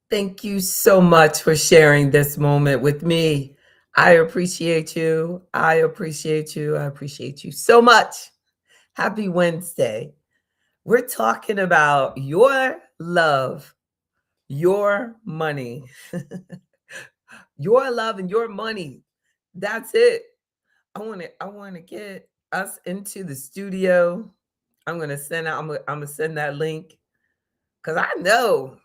Thank you so much for sharing this moment with me. I appreciate you. I appreciate you. I appreciate you so much. Happy Wednesday. We're talking about your love, your money, your love and your money. That's it. I want to get us into the studio. I'm gonna send that link because I know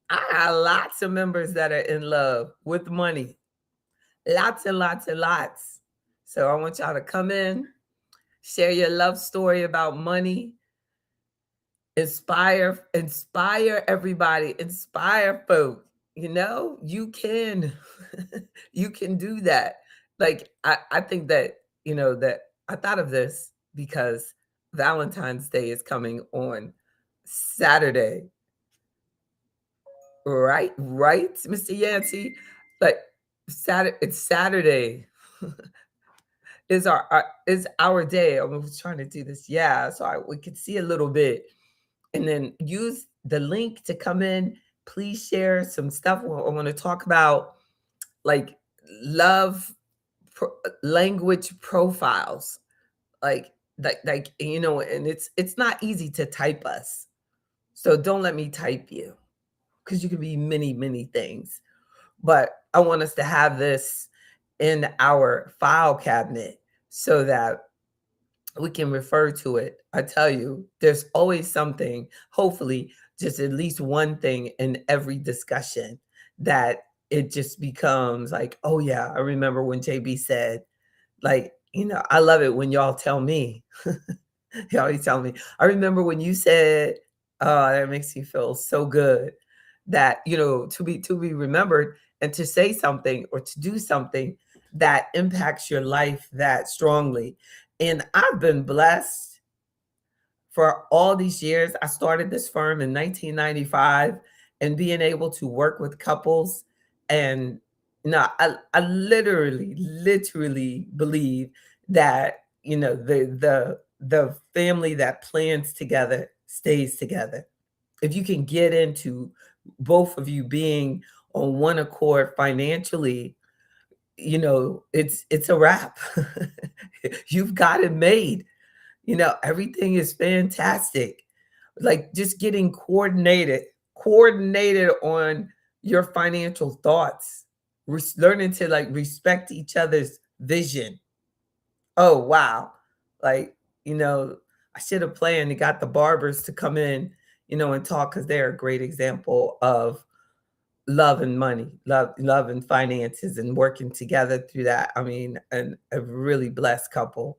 I got lots of members that are in love with money. Lots and lots and lots. So I want y'all to come in, share your love story about money, inspire everybody, inspire folk. You can you can do that. Like I think that, that I thought of this because Valentine's Day is coming on Saturday. Right, Mr. Yancey? Like it's Saturday. Is our day. I was trying to do this. Yeah, so we could see a little bit, and then use the link to come in. Please share some stuff. I want to talk about like love language profiles, and it's not easy to type us. So don't let me type you because you can be many things. But I want us to have this in our file cabinet so that we can refer to it. I tell you, there's always something, hopefully, just at least one thing in every discussion that it just becomes like, oh, yeah, I remember when JB said, like, I love it when y'all tell me. You always tell me, I remember when you said, oh, that makes me feel so good that, to be remembered and to say something or to do something that impacts your life that strongly. And I've been blessed for all these years. I started this firm in 1995 and being able to work with couples. And no, I literally believe that, the family that plans together stays together. If you can get into both of you being on one accord financially, it's a wrap. You've got it made. Everything is fantastic. Like just getting coordinated on your financial thoughts, learning to like respect each other's vision. Oh, wow. Like, I should have planned and got the barbers to come in, and talk because they're a great example of love and money, love and finances and working together through that. I mean, and a really blessed couple.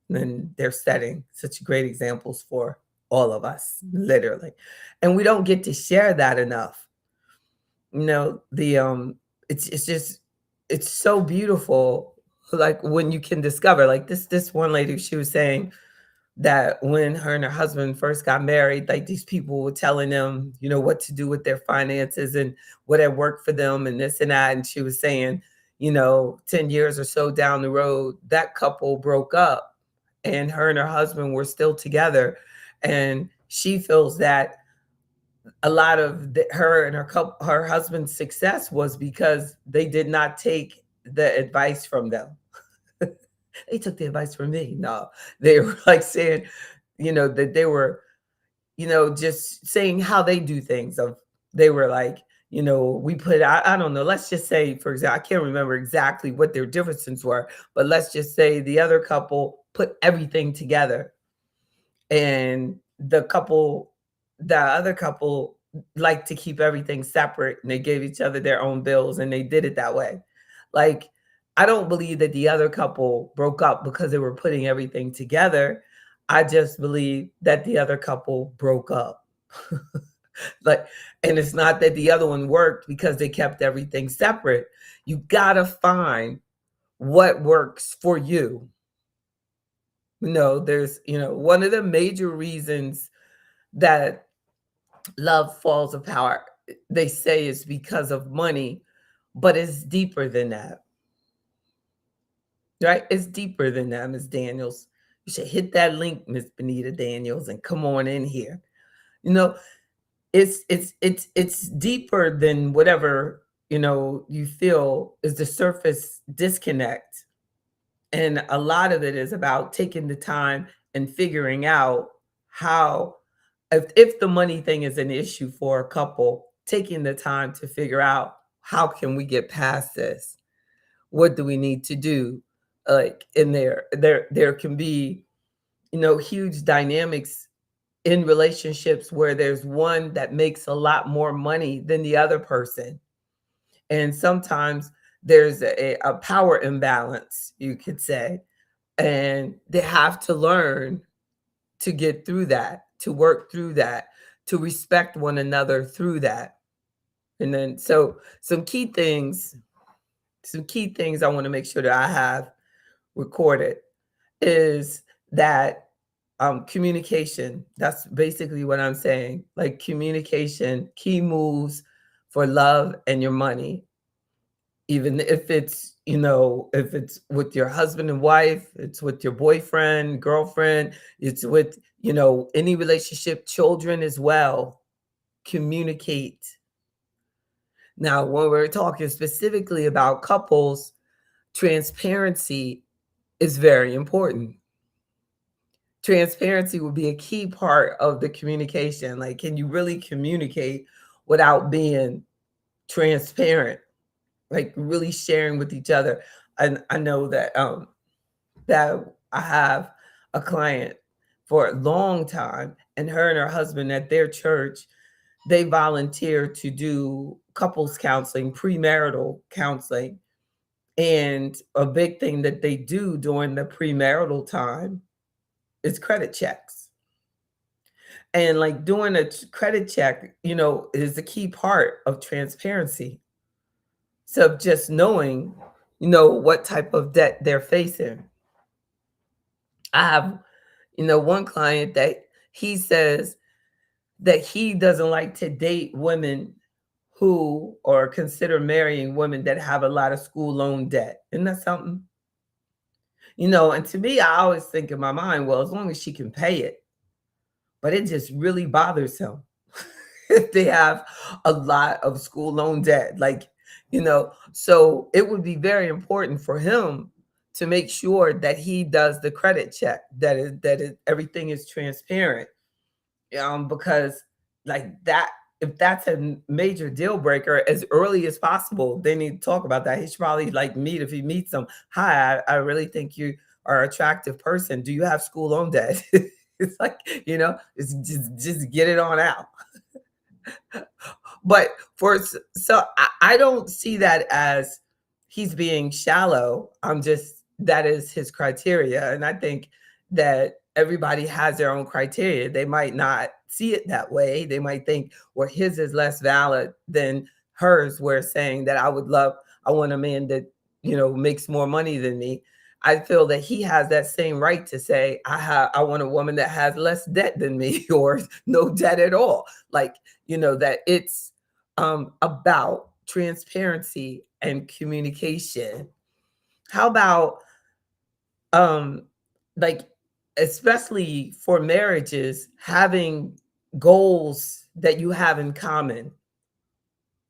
And they're setting such great examples for all of us, literally. And we don't get to share that enough. The it's just it's so beautiful, like when you can discover, like this one lady, she was saying that when her and her husband first got married, like these people were telling them, what to do with their finances and what had worked for them and this and that. And she was saying, 10 years or so down the road, that couple broke up and her and her husband were still together. And she feels that a lot of her and her husband's success was because they did not take the advice from them. They took the advice from me. No, they were like saying, that they were, just saying how they do things. They were like, we put, I don't know, let's just say, for example, I can't remember exactly what their differences were, but let's just say the other couple put everything together and the other couple liked to keep everything separate and they gave each other their own bills and they did it that way. Like, I don't believe that the other couple broke up because they were putting everything together. I just believe that the other couple broke up. Like, and it's not that the other one worked because they kept everything separate. You gotta find what works for you. There's, one of the major reasons that love falls apart, they say, is because of money, but it's deeper than that, right? It's deeper than that, Miss Daniels. You should hit that link, Miss Benita Daniels, and come on in here. You know, it's deeper than whatever, you feel is the surface disconnect. And a lot of it is about taking the time and figuring out how, if the money thing is an issue for a couple, taking the time to figure out how can we get past this? What do we need to do? Like in there can be, huge dynamics in relationships where there's one that makes a lot more money than the other person. And sometimes there's a power imbalance, you could say. And they have to learn to get through that, to work through that, to respect one another through that. And then, so some key things I want to make sure that I have recorded is that communication. That's basically what I'm saying. Like communication, key moves for love and your money. Even if it's, if it's with your husband and wife, it's with your boyfriend, girlfriend, it's with, any relationship, children as well. Communicate. Now, when we're talking specifically about couples, transparency is very important. Transparency would be a key part of the communication. Like, can you really communicate without being transparent? Like really sharing with each other. And I know that I have a client for a long time, and her husband at their church, they volunteer to do couples counseling, premarital counseling. And a big thing that they do during the premarital time is credit checks. And like doing a credit check, is a key part of transparency. So just knowing, what type of debt they're facing. I have, one client that he says that he doesn't like to date women who, or consider marrying women that have a lot of school loan debt. Isn't that something? And to me, I always think in my mind, well, as long as she can pay it, but it just really bothers him if they have a lot of school loan debt. Like, so it would be very important for him to make sure that he does the credit check, everything is transparent. Because like that, if that's a major deal breaker, as early as possible, they need to talk about that. He should probably like meet, if he meets them. Hi, I really think you are an attractive person. Do you have school loan debt? It's like, it's just get it on out. But so I don't see that as he's being shallow. I'm just, that is his criteria. And I think that everybody has their own criteria. They might not see it that way. They might think, well, his is less valid than hers. We're saying that I want a man that, makes more money than me. I feel that he has that same right to say, I want a woman that has less debt than me or no debt at all. Like, that it's about transparency and communication. How about um like, especially for marriages, having goals that you have in common,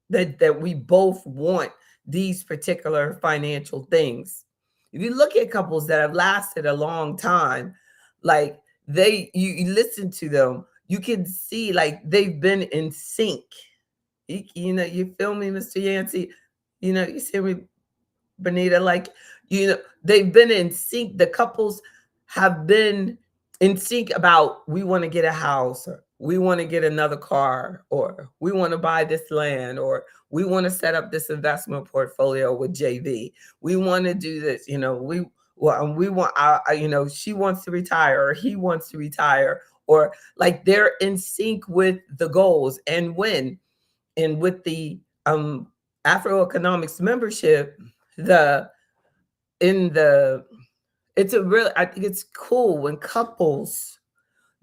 that we both want these particular financial things. If you look at couples that have lasted a long time, like you listen to them, you can see like they've been in sync. You feel me, Mr. Yancey? You see me, Benita, like, they've been in sync. The couples have been in sync about, we want to get a house, or we want to get another car, or we want to buy this land, or we want to set up this investment portfolio with JB. We want to do this, we want, she wants to retire, or he wants to retire, or like they're in sync with the goals. And with the AfroEconomics membership, the in the it's a real I think it's cool when couples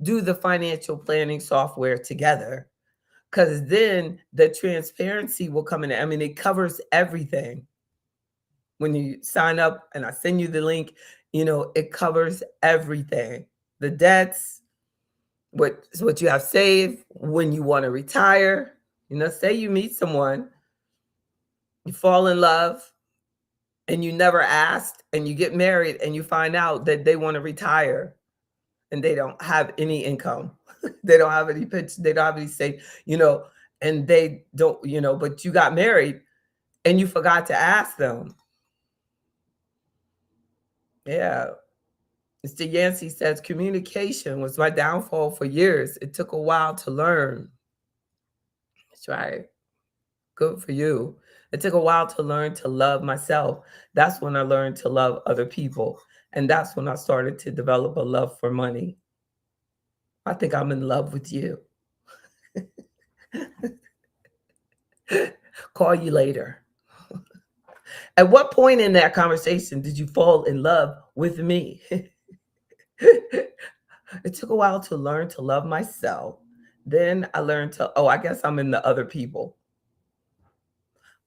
do the financial planning software together, because then the transparency will come in. I mean, it covers everything. When you sign up and I send you the link, it covers everything. The debts, what you have saved when you want to retire. Say you meet someone, you fall in love, and you never asked, and you get married, and you find out that they want to retire, and they don't have any income. They don't have any pension. They don't have any and they don't, but you got married and you forgot to ask them. Yeah. Mr. Yancey says communication was my downfall for years. It took a while to learn. That's right. Good for you. It took a while to learn to love myself. That's when I learned to love other people. And that's when I started to develop a love for money. I think I'm in love with you. Call you later. At what point in that conversation did you fall in love with me? It took a while to learn to love myself. Then I learned I guess I'm in the other people.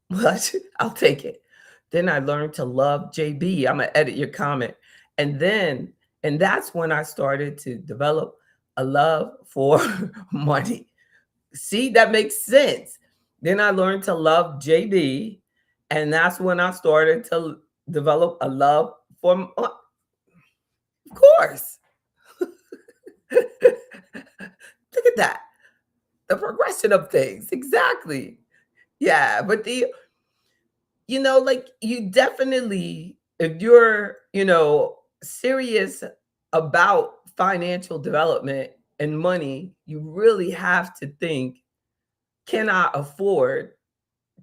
But I'll take it. Then I learned to love JB. I'm going to edit your comment. And that's when I started to develop a love for money. See, that makes sense. Then I learned to love JB. And that's when I started to develop a love for, of course. Look at that. The progression of things. Exactly. Yeah. But you definitely, if you're, serious about financial development and money, you really have to think, can I afford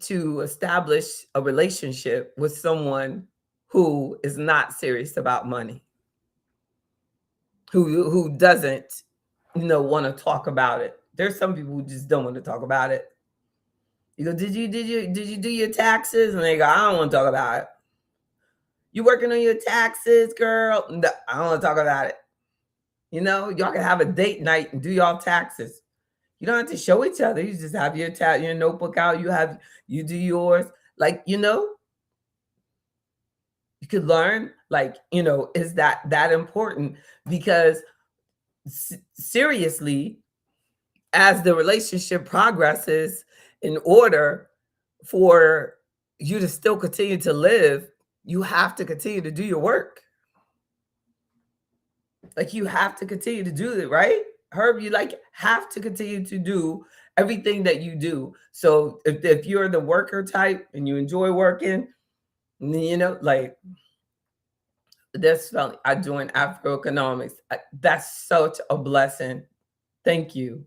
to establish a relationship with someone who is not serious about money, who doesn't, want to talk about it? There's some people who just don't want to talk about it. You go, did you do your taxes? And they go, I don't want to talk about it. You working on your taxes, girl? No, I don't want to talk about it. Y'all can have a date night and do y'all taxes. You don't have to show each other. You just have your notebook out. You do yours. You could learn, is that important? Because seriously, as the relationship progresses, in order for you to still continue to live, you have to continue to do your work. You have to continue to do it, right? Herb, you have to continue to do everything that you do. So if you're the worker type and you enjoy working, that's funny. I joined AfroEconomics. That's such a blessing. Thank you.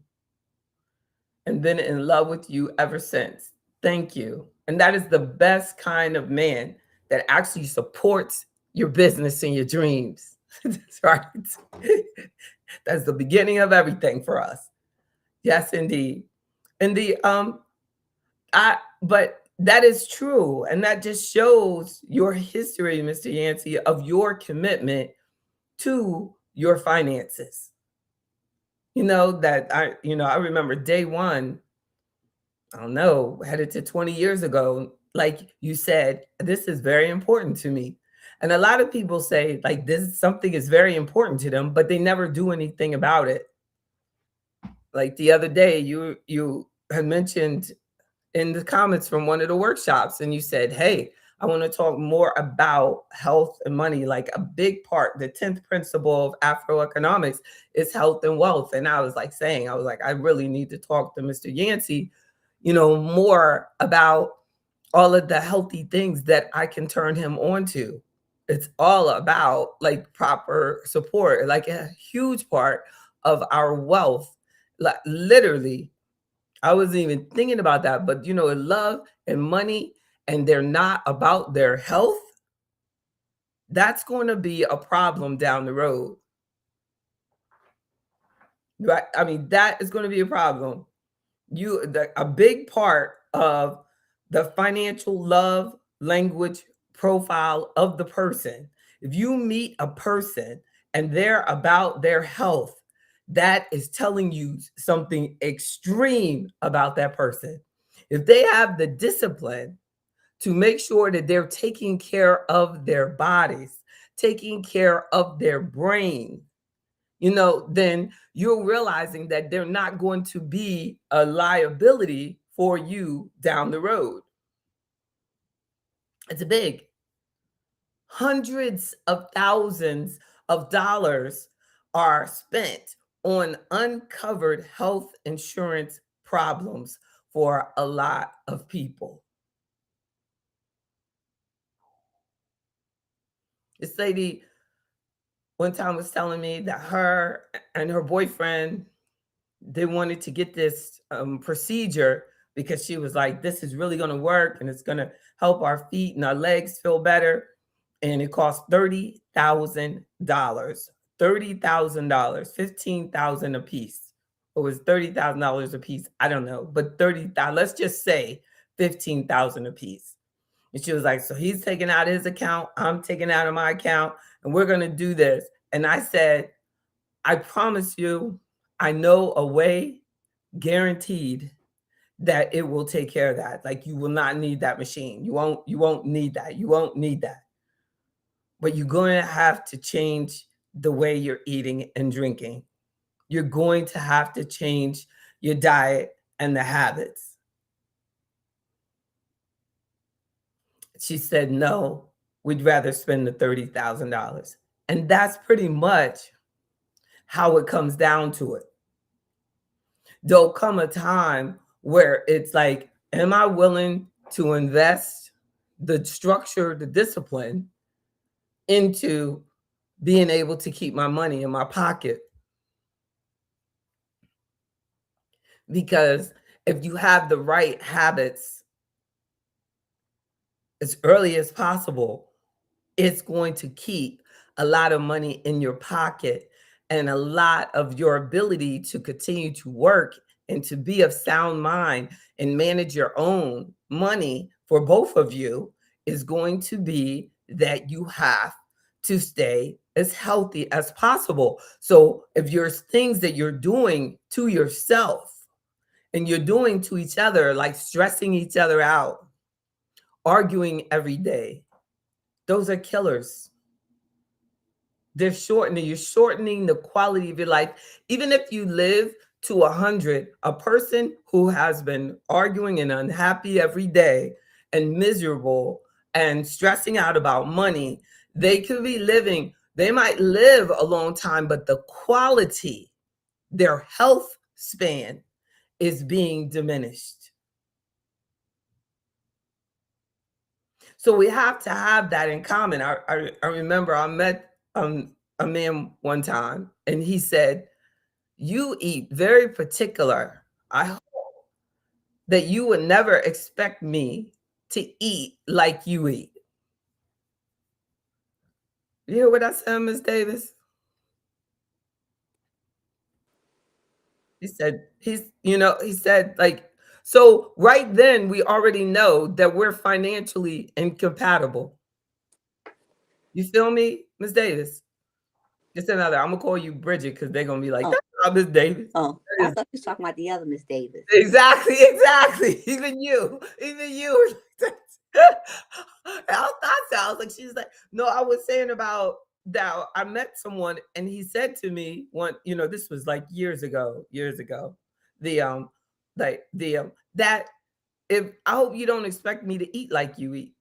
And been in love with you ever since. Thank you. And that is the best kind of man that actually supports your business and your dreams. That's right. That's the beginning of everything for us. Yes, indeed. And but that is true. And that just shows your history, Mr. Yancey, of your commitment to your finances. I remember day one, I don't know, headed to 20 years ago, like you said, this is very important to me. And a lot of people say something is very important to them, but they never do anything about it. Like the other day, you had mentioned in the comments from one of the workshops, and you said, hey, I want to talk more about health and money. Like a big part, the 10th principle of AfroEconomics is health and wealth. And I was I really need to talk to Mr. Yancey, more about all of the healthy things that I can turn him on to. It's all about proper support, a huge part of our wealth. Literally, I wasn't even thinking about that, but love and money, and they're not about their health, that's going to be a problem down the road. Right? I mean, that is going to be a problem. A big part of the financial love language profile of the person. If you meet a person and they're about their health, that is telling you something extreme about that person. If they have the discipline to make sure that they're taking care of their bodies, taking care of their brain, then you're realizing that they're not going to be a liability for you down the road. It's big. Hundreds of thousands of dollars are spent on uncovered health insurance problems for a lot of people. This lady one time was telling me that her and her boyfriend, they wanted to get this procedure because she was like, this is really going to work and it's going to help our feet and our legs feel better. And it cost $30,000, $30,000, 15,000 a piece. Or was $30,000 a piece? I don't know, but 30,000. Let's just say 15,000 a piece. And she was like, so he's taking out his account, I'm taking out of my account, and we're going to do this. And I said, I promise you, I know a way, guaranteed, that it will take care of that. Like, you will not need that machine. You won't need that. You won't need that. But you're going to have to change the way you're eating and drinking. You're going to have to change your diet and the habits. She said, no, we'd rather spend the $30,000. And that's pretty much how it comes down to it. There'll come a time where it's like, am I willing to invest the structure, the discipline into being able to keep my money in my pocket? Because if you have the right habits as early as possible, it's going to keep a lot of money in your pocket, and a lot of your ability to continue to work and to be of sound mind and manage your own money for both of you is going to be that you have to stay as healthy as possible. So if there's things that you're doing to yourself and you're doing to each other, like stressing each other out, arguing every day, those are killers. You're shortening the quality of your life. Even if you live to 100, a person who has been arguing and unhappy every day and miserable and stressing out about money, they might live a long time, but the quality, their health span is being diminished. So we have to have that in common. I remember I met a man one time, and he said, you eat very particular. I hope that you would never expect me to eat like you eat. You hear what I said, Ms. Davis? He said, like, so right then we already know that we're financially incompatible. You feel me, Ms. Davis? Just another. I'm gonna call you Bridget because they're gonna be like, that's not Miss Davis. Oh, I thought you were talking about the other Miss Davis. Exactly. Even you. I thought like she's like, no, I was saying about that. I met someone and he said to me this was like years ago. The that if I hope you don't expect me to eat like you eat,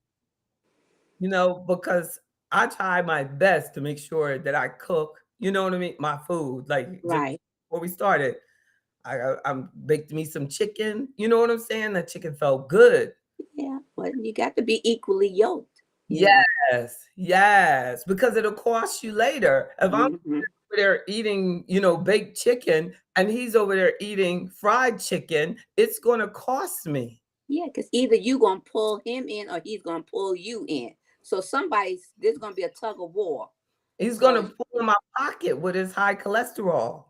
because I try my best to make sure that I cook, you know what I mean? My food, like just Right. before we started, I baked me some chicken. You know what I'm saying? That chicken felt good. Yeah, well, you got to be equally yoked. You know? Yes, because it'll cost you later. If I'm over there eating, baked chicken, and he's over there eating fried chicken, it's going to cost me. Yeah, because either you going to pull him in or he's going to pull you in. So there's going to be a tug of war. He's going to pull in my pocket with his high cholesterol.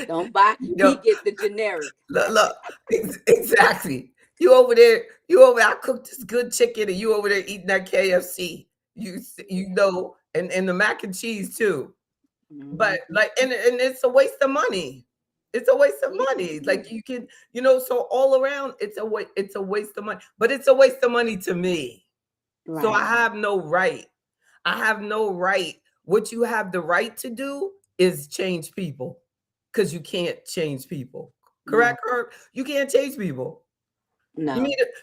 Don't buy. He get the generic. Look, exactly. You over there. I cooked this good chicken, and you over there eating that KFC. And the mac and cheese too. But like, and it's a waste of money. It's a waste of money. Like you can, so all around, it's a waste of money. But it's a waste of money to me. Right. So I have no right. I have no right. What you have the right to do is change people, because you can't change people. No, Correct, Herb? You can't change people. no.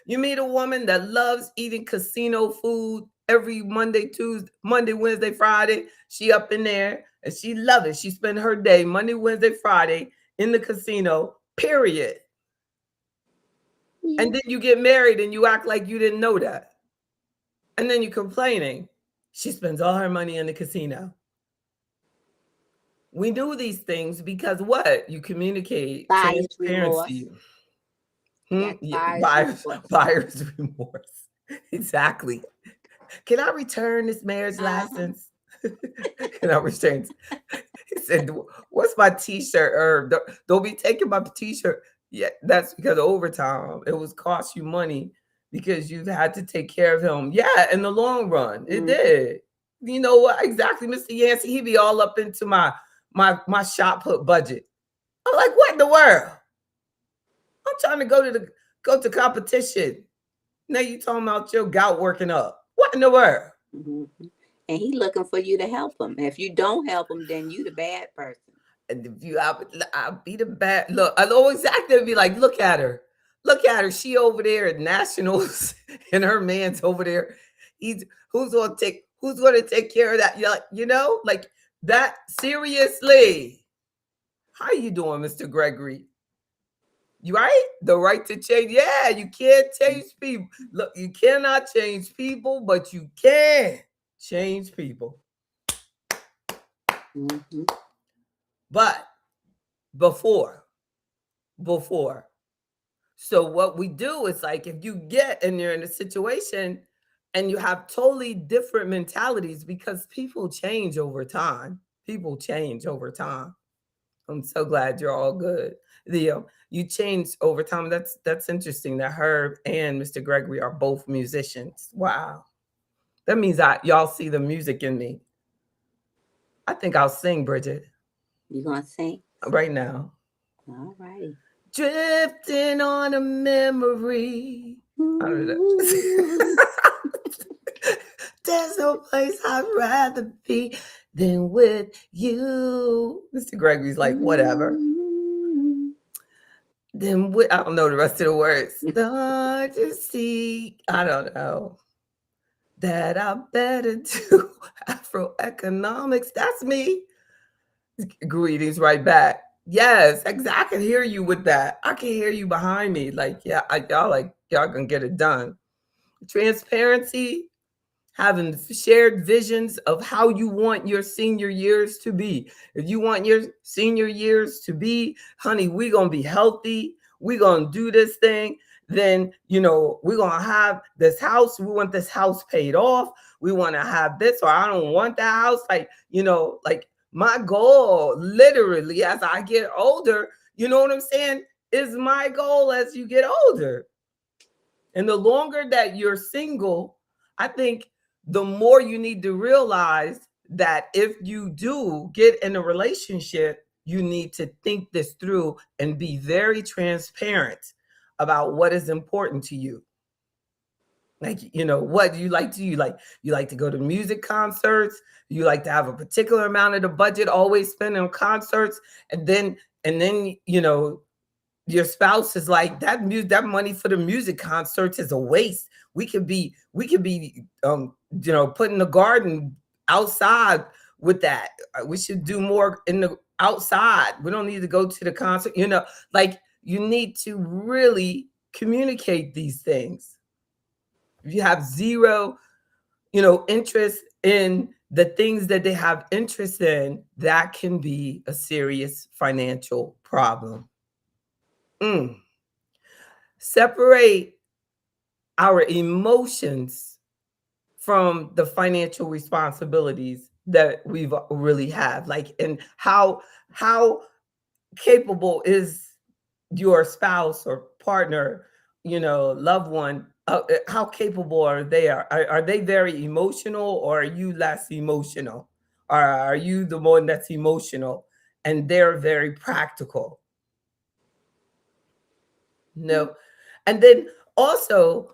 You meet a woman that loves eating casino food every Monday, Tuesday, Monday, Wednesday, Friday. She up in there and she love it. She spend her day Monday, Wednesday, Friday in the casino. Period. Yeah. And then you get married and you act like you didn't know that. And then you're complaining. She spends all her money in the casino. We do these things because what? You communicate Buyer's remorse. transparency. You got Yeah, buyer's buyer's remorse. buyer's remorse. Exactly. Can I return this marriage Uh-huh. license? Can I return? He said, "What's my T-shirt?" Or don't be taking my T-shirt. Yeah, that's because of overtime. It was cost you money because you had to take care of him. Yeah, in the long run, it Mm-hmm. did. You know what? Exactly, Mr. Yancey. He be all up into my shot put budget. I'm like, what in the world? I'm trying to go to competition. Now you talking about your gout working up. What in the world? Mm-hmm. And he looking for you to help him. If you don't help him, then you the bad person. And if you, I'll be the bad. Look, I'll always act there and be like, look at her. Look at her. She over there at nationals and her man's over there. He's who's gonna take care of that? Like that. Seriously. How you doing, Mr. Gregory? You right? The right to change. Yeah, you can't change people. Look, you cannot change people, but you can change people. Mm-hmm. But before, before. So what we do is like if you get and you're in a situation and you have totally different mentalities because people change over time. People change over time. I'm so glad you're all good. You change over time. That's interesting that Herb and Mr. Gregory are both musicians. Wow. That means y'all see the music in me. I think I'll sing, Bridget, You gonna sing? right now. All righty. Drifting on a memory. I don't know. Ooh. There's no place I'd rather be than with you. Mr. Gregory's like, whatever. Ooh. Then I don't know the rest of the words. Don't you see? I don't know. That I better do AfroEconomics. That's me. Greetings right back. Yes, exactly. I can hear you with that. I can hear you behind me. Like, yeah, y'all gonna get it done. Transparency, having shared visions of how you want your senior years to be. If you want your senior years to be, honey, we're going to be healthy. We're going to do this thing. Then, we're going to have this house. We want this house paid off. We want to have this, or I don't want that house. Like my goal, literally, as I get older, you know what I'm saying, is my goal as you get older. And the longer that you're single, I think the more you need to realize that if you do get in a relationship, you need to think this through and be very transparent about what is important to you. Like, what do you like to do? You like to go to music concerts, you like to have a particular amount of the budget always spent on concerts, and then your spouse is like that money for the music concerts is a waste. We could be putting the garden outside with that. We should do more in the outside. We don't need to go to the concert. Like you need to really communicate these things. If you have zero, interest in the things that they have interest in, that can be a serious financial problem. Mm. Separate our emotions from the financial responsibilities that we've really have. Like, and how capable is your spouse or partner, loved one, how capable are they? Are they very emotional, or are you less emotional? Or are you the one that's emotional and they're very practical? No. And then also,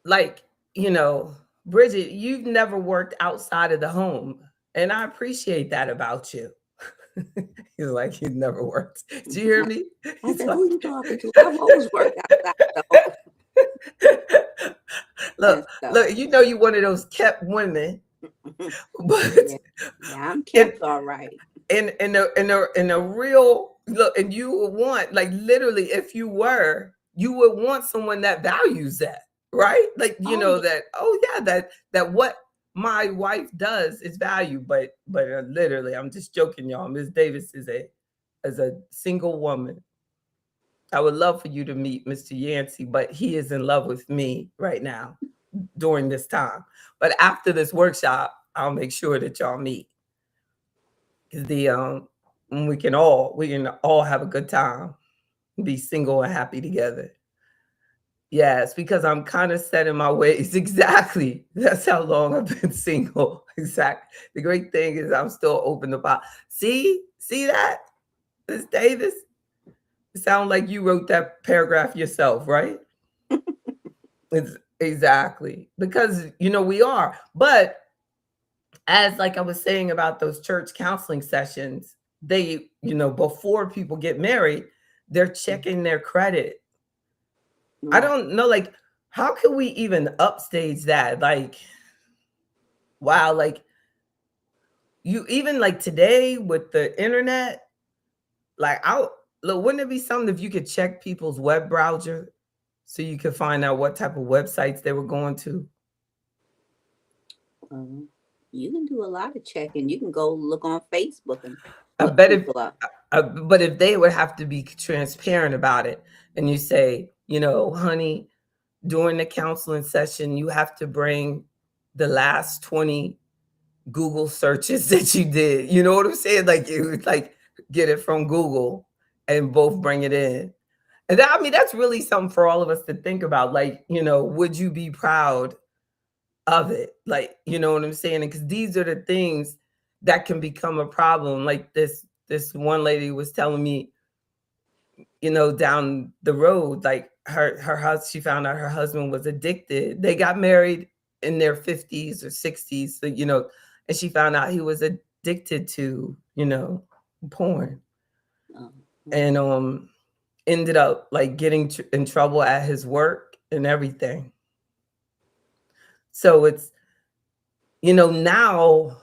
like, Bridget, you've never worked outside of the home, and I appreciate that about you. He's like, he's never worked. Did you hear me? I He's said, like, who you talking to? I've always worked outside the home and look, stuff. look, you know you one of those kept women, but Yeah, yeah, I'm in kept all right. in a real look, and you would want, like, literally, if you were, you would want someone that values that, right? Like, Oh yeah. that, oh yeah, that what my wife does is value. But literally, I'm just joking, y'all. Miss Davis is a single woman. I would love for you to meet Mr. Yancey, but he is in love with me right now during this time. But after this workshop, I'll make sure that y'all meet. The we can all have a good time, be single and happy together. Yes, because I'm kind of set in my ways. Exactly. That's how long I've been single. Exactly. The great thing is I'm still open about. See that, Miss Davis? It sounds like you wrote that paragraph yourself, right? It's exactly because we are. But as like I was saying about those church counseling sessions, they, before people get married, they're checking their credit. I Right. don't know, like, how can we even upstage that? Like, wow, like you even like today with the internet, like I look, wouldn't it be something if you could check people's web browser so you could find out what type of websites they were going to? Um, you can do a lot of checking. You can go look on Facebook and I look bet if, people up. but if they would have to be transparent about it, and you say, honey, during the counseling session, you have to bring the last 20 Google searches that you did. You know what I'm saying? Like it was like get it from Google and both bring it in. And that, I mean, that's really something for all of us to think about. Like, would you be proud of it? Like, you know what I'm saying? Because these are the things that can become a problem. Like this one lady was telling me, down the road, like her husband, she found out her husband was addicted. They got married in their 50s or 60s, so, and she found out he was addicted to, porn, Um, and ended up like getting in trouble at his work and everything. So it's, now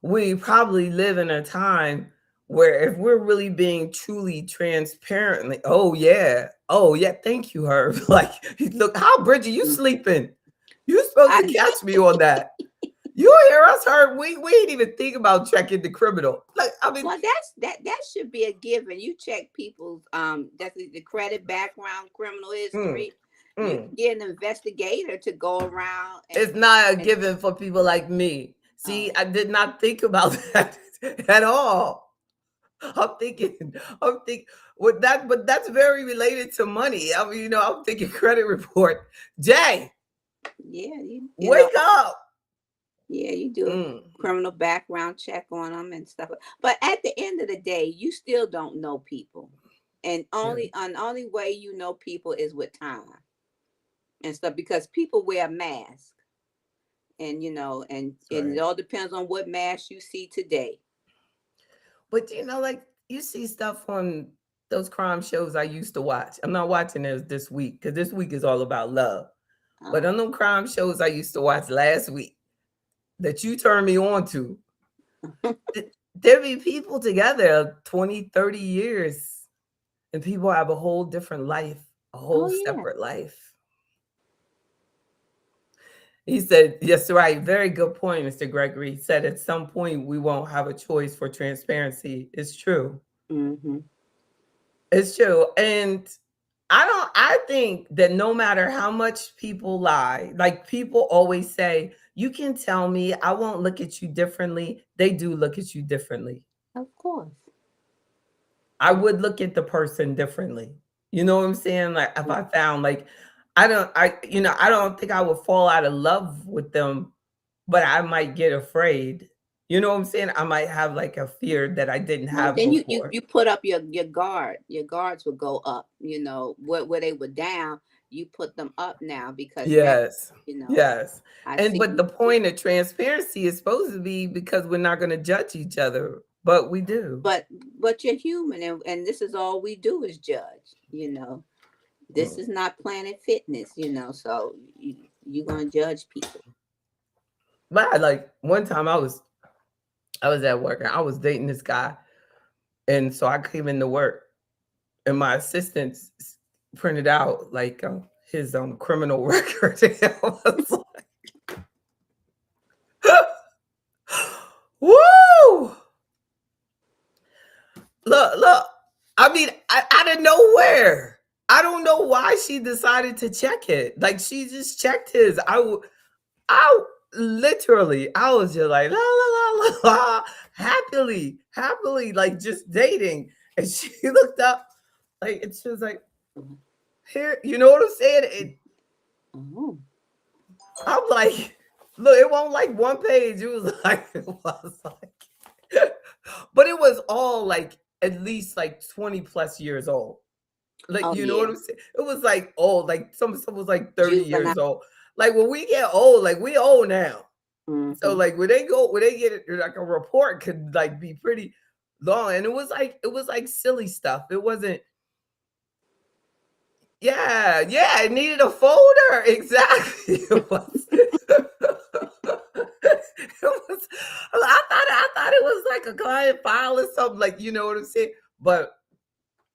we probably live in a time where if we're really being truly transparent, like, oh yeah, thank you, Herb. Like, look, how Bridget, you mm. sleeping? You supposed to I, catch me on that. You hear us, Herb? We ain't even think about checking the criminal. Like, I mean, well, that should be a given. You check people's that's the credit background, criminal mm, history. You mm. can get an investigator to go around It's not a and given for people like me. See, oh I did not think about that at all. I'm thinking, I'm thinking with that, but that's very related to money. I mean, I'm thinking credit report. Jay, yeah, wake up. yeah, you do a Mm, criminal background check on them and stuff. But at the end of the day, you still don't know people, and yeah, only way you know people is with time and stuff because people wear masks, and that's and it right. all depends on what mask you see today. But like you see stuff on those crime shows I used to watch. I'm not watching those this week because this week is all about love. But Oh, on those crime shows I used to watch last week that you turned me on to, there be people together 20, 30 years, and people have a whole different life, a oh whole yeah. separate life. He said, yes, right. Very good point, Mr. Gregory. He said at some point we won't have a choice for transparency. It's true. Mm-hmm. It's true. And I think that no matter how much people lie, like people always say, you can tell me I won't look at you differently. They do look at you differently. Of course. I would look at the person differently. You know what I'm saying? Like if Mm. I found like I don't think I would fall out of love with them, but I might get afraid. You know what I'm saying? I might have like a fear that I didn't Well, have then before. you put up your guard. Your guards would go up. Where they were down. you put them up now because that, Yes. you know, Yes. I And see but you. the point of transparency is supposed to be because we're not going to judge each other, but we do. But you're human, and this is all we do is judge. You know, this Mm. is not Planet Fitness. You know, so you're gonna judge people. But like one time I was at work and I was dating this guy, and so I came into work and my assistants printed out like his criminal record. And I was like, woo! Look. I mean, out of nowhere. I don't know why she decided to check it. Like she just checked his. I literally, I was just like la la la la, happily, like just dating. And she looked up, like, and she was like, "Here, you know what I'm saying?" Oh, I'm like, "Look, it wasn't like one page. It was like, it was like, but it was all like at least like 20 plus years old. Like, oh you know what yeah, I'm saying? It was like old, like some was like 30 juvenile. years old. Like when we get old, like we old now. So Hmm. like when they get it, like a report could like be pretty long. And it was like silly stuff. It wasn't, yeah, it needed a folder. Exactly. It was I thought it was like a client file or something, like, you know what I'm saying? But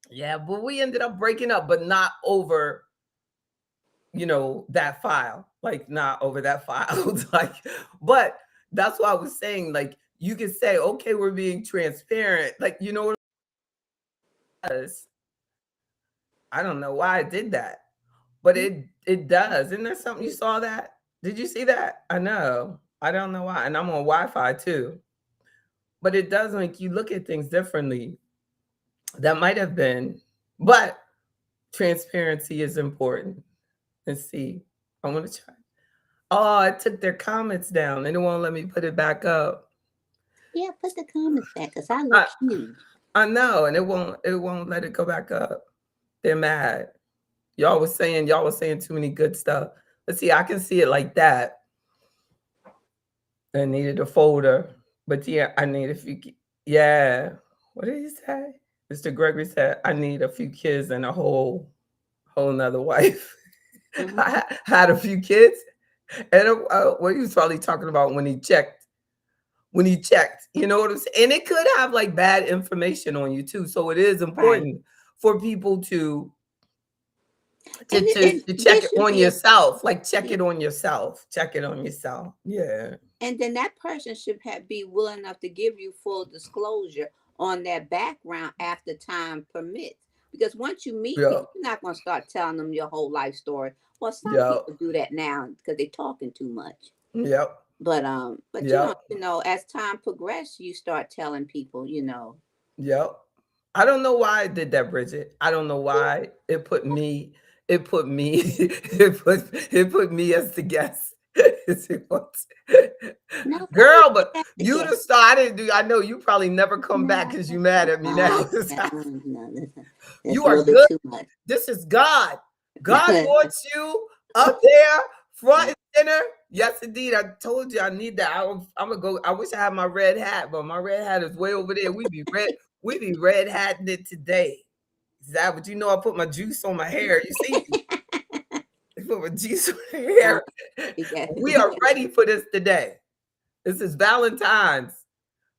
yeah, but we ended up breaking up, but not over, that file, like not over that file. Like, but that's why I was saying, like, you could say, okay, we're being transparent, like, you know what it was. I don't know why I did that, but it does. Isn't there something you saw that? Did you see that? I know. I don't know why. And I'm on Wi-Fi too. But it does make you look at things differently. That might have been, but transparency is important. Let's see. I want to try. Oh, I took their comments down. They don't want to let me put it back up. Yeah, put the comments back because I I look huge. I know, and it won't let it go back up. They're mad. Y'all was saying too many good stuff. Let's see, I can see it like that. I needed a folder. But yeah, I need a few yeah. What did he say? Mr. Gregory said, I need a few kids and a whole nother wife. Hmm. I had a few kids. And what he was probably talking about when he checked, you know what I'm saying? And it could have like bad information on you too. So it is Right, important for people to to and to, to check this it should on be a yourself. Like check yeah, it on yourself. Check it on yourself. Yeah. and then that person should be willing enough to give you full disclosure on their background after time permits. Because once you meet Yeah. people, you're not going to start telling them your whole life story. Well, some Yeah. people do that now because they're talking too much. Yep. But Yep. as time progresses, you start telling people, Yep. I don't know why I did that, Bridget. I don't know why it put me as the guest. It was- no, go Girl, ahead, but that's the you guess. the star. I didn't do. I know you probably never come back No, because you mad at me now. no, no, that's You a are little bit good. too much. This is God. God wants you up there, front and center. Yes, indeed. I told you I need that. I'm gonna go. I wish I had my red hat, but my red hat is way over there. We be red hatting it today. Is that what you know? I put my juice on my hair. You see, I put my juice on my Uh, hair. you got, We are ready for this today. This is Valentine's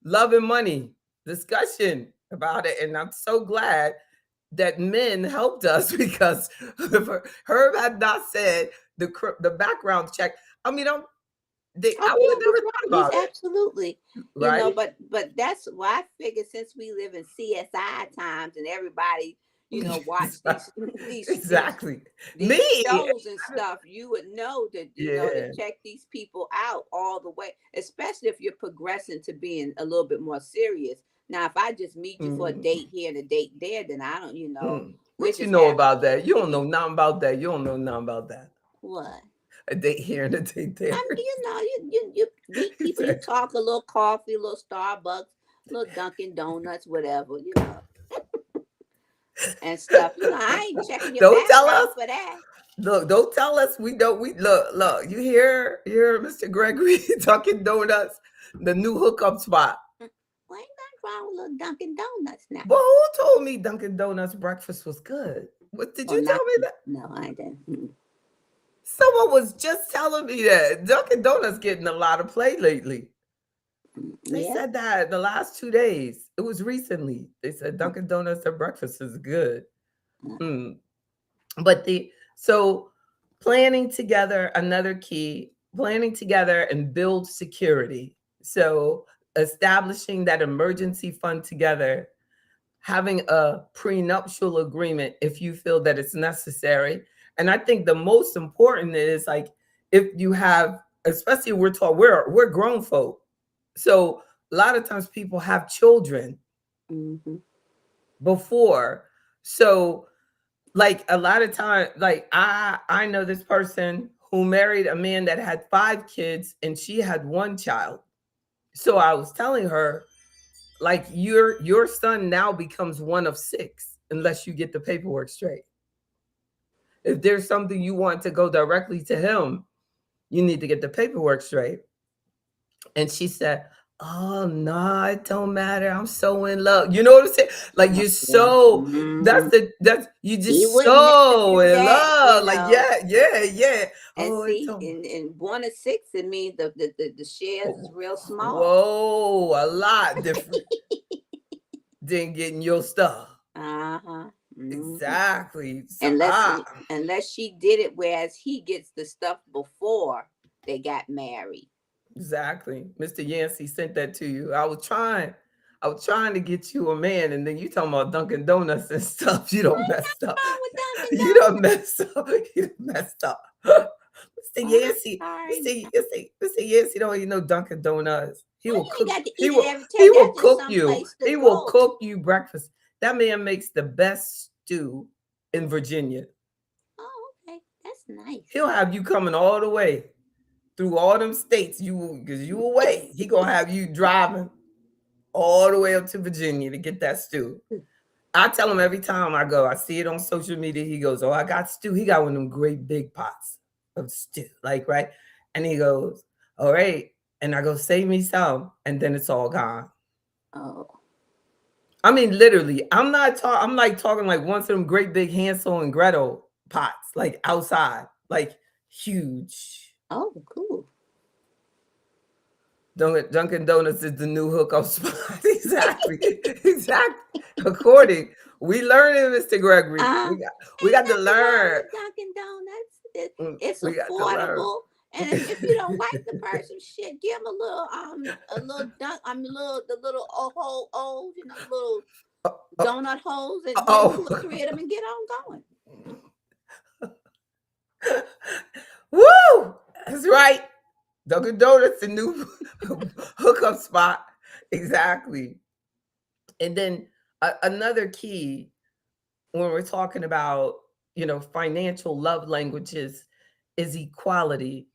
love and money discussion about it, and I'm so glad that men helped us because if Herb had not said the background check, I mean, oh I would have yeah, he's never right. thought He's about it, absolutely, right? but that's why I figured since we live in CSI times and everybody, watch these Exactly. Me, these shows and stuff, you would know that to yeah. check these people out all the way, especially if you're progressing to being a little bit more serious. Now, if I just meet you for a Mm, date here and a date there, then I don't, we're What you just know having about that? You don't know maybe nothing about that. You don't know nothing about that. what. A date here and a date there. I mean, you meet He people, you said, talk a little coffee, a little Starbucks, a little Dunkin' Donuts, whatever, and stuff. I ain't checking your don't tell us. background for that. Look, don't tell us we don't. We look. You hear, Mr. Gregory Dunkin' Donuts, the new hookup spot. Well, ain't nothing wrong with little Dunkin' Donuts now. But who told me Dunkin' Donuts breakfast was good? What did Oh, you not tell me that? no, I didn't. Someone was just telling me that Dunkin' Donuts getting a lot of play lately. They Yeah. said that the last 2 days. It was recently. They said Dunkin' Donuts their breakfast is good. Mm. But so planning together, another key, planning together and build security. So establishing that emergency fund together, having a prenuptial agreement if you feel that it's necessary. And I think the most important is like if you have, especially we're taught we're grown folk. So a lot of times people have children Mm-hmm. before. So like a lot of time, like I know this person who married a man that had 5 kids and she had 1 child. So I was telling her, like your son now becomes one of 6 unless you get the paperwork straight. If there's something you want to go directly to him, you need to get the paperwork straight. And she said, "Oh no, it don't matter. I'm so in love." You know what I'm saying? Like Oh, you're yeah. so Mm-hmm. that's you He just would never so do in that, love. Like yeah, yeah, yeah. And Oh, it see, don't. in 1 of 6, it means the shares is real small. Whoa, a lot different than getting your stuff. Uh-huh. Mm-hmm. Exactly. So Unless unless she did it, whereas he gets the stuff before they got married. exactly. Mr. Yancey sent that to you. I was trying to get you a man, and then you talking about Dunkin' Donuts and stuff. You don't messed up. Wrong with Dunkin' You don't Donuts? mess up. You done messed up. Mr. Oh, I'm Yancey, sorry. Mr. Yancey don't even know Dunkin' Donuts. He Well, will you ain't cook. got to eat it every time. He will That's just cook some you. place to He will go. cook you breakfast. That man makes the best stew in Virginia. Oh, okay. That's nice. He'll have you coming all the way through all them states. Because you away. He gonna have you driving all the way up to Virginia to get that stew. I tell him every time I go, I see it on social media. He goes, "Oh, I got stew." He got one of them great big pots of stew, like right. And he goes, "All right." And I go, "Save me some," and then it's all gone. Oh. I mean, literally, I'm not talking. I'm like talking like one of them great big Hansel and Gretel pots, like outside, like huge. Oh, cool. Dunkin' Donuts is the new hookup spot. Exactly. Exactly. According, we learning, Mr. Gregory. We Ain't got to nothing wrong learn. with Dunkin' Donuts. It's We got to learn. affordable, and if you don't like the person, shit, give them a little dunk, the little hole, the little Oh, oh, donut holes, and get 2 or 3 of oh. them and get on going. Woo! That's right. Dunkin' Donuts, the new hookup spot. Exactly. And then another key when we're talking about, financial love languages is equality.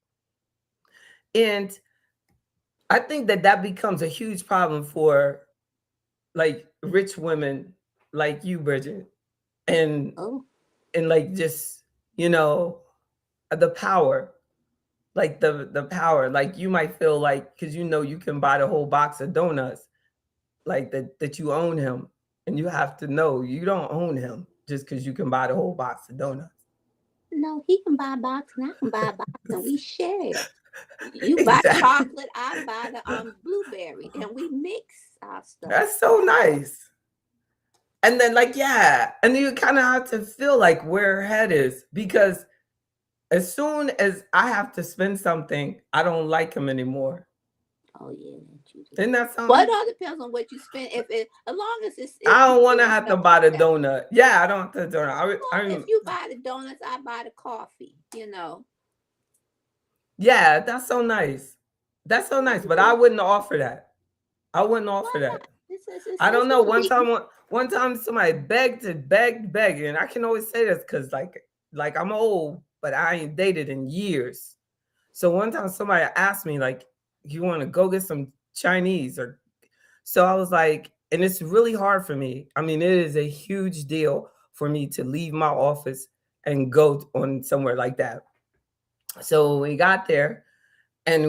And I think that becomes a huge problem for like rich women like you, Bridget, and Oh, like just, you know, the power, like the power. Like you might feel like because you can buy the whole box of donuts, like that you own him. And you have to know you don't own him just because you can buy the whole box of donuts. no, he can buy a box and I can buy a box, and we share. You buy Exactly. chocolate, I buy the blueberry, and we mix our stuff. That's so nice. And then like, yeah. And then you kind of have to feel like where her head is because as soon as I have to spend something, I don't like him anymore. Oh yeah, that you do. Isn't that Well, it something? all depends on what you spend. If it, as long as if I you don't want to doing have to stuff buy the together. donut. Yeah, I don't have to donut. Well, if you buy the donuts, I buy the coffee. Yeah, that's so nice. That's so nice. But I wouldn't offer that. I wouldn't offer Why not? that. I It's don't know. gonna be. One time somebody begged, and I can always say this because like I'm old, but I ain't dated in years. So one time somebody asked me like, "You want to go get some Chinese?" Or so I was like, and it's really hard for me. I mean, it is a huge deal for me to leave my office and go on somewhere like that. So we got there and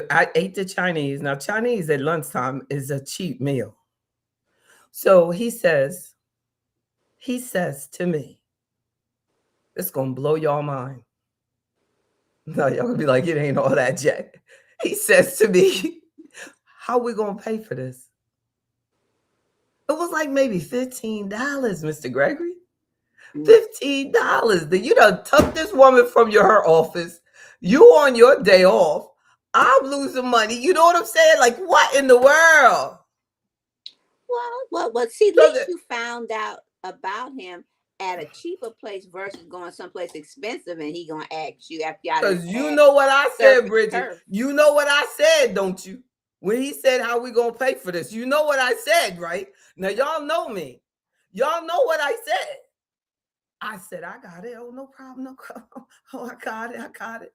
I ate the Chinese. Now, Chinese at lunchtime is a cheap meal. So he says to me, it's going to blow y'all mind. No, y'all gonna be like, it ain't all that, Jack. He says to me, how we gonna pay for this? It was like maybe $15, Mr. Gregory. $15. Then you done took this woman from her office. You on your day off. I'm losing money. You know what I'm saying? Like, what in the world? Well, see, at least you found out about him at a cheaper place versus going someplace expensive and he gonna ask you after y'all. Because you know what I said, Bridget. You know what I said, don't you? When he said, how we gonna pay for this? You know what I said, right? Now, y'all know me. Y'all know what I said. I said, I got it. Oh, no problem, no problem. Oh, I got it.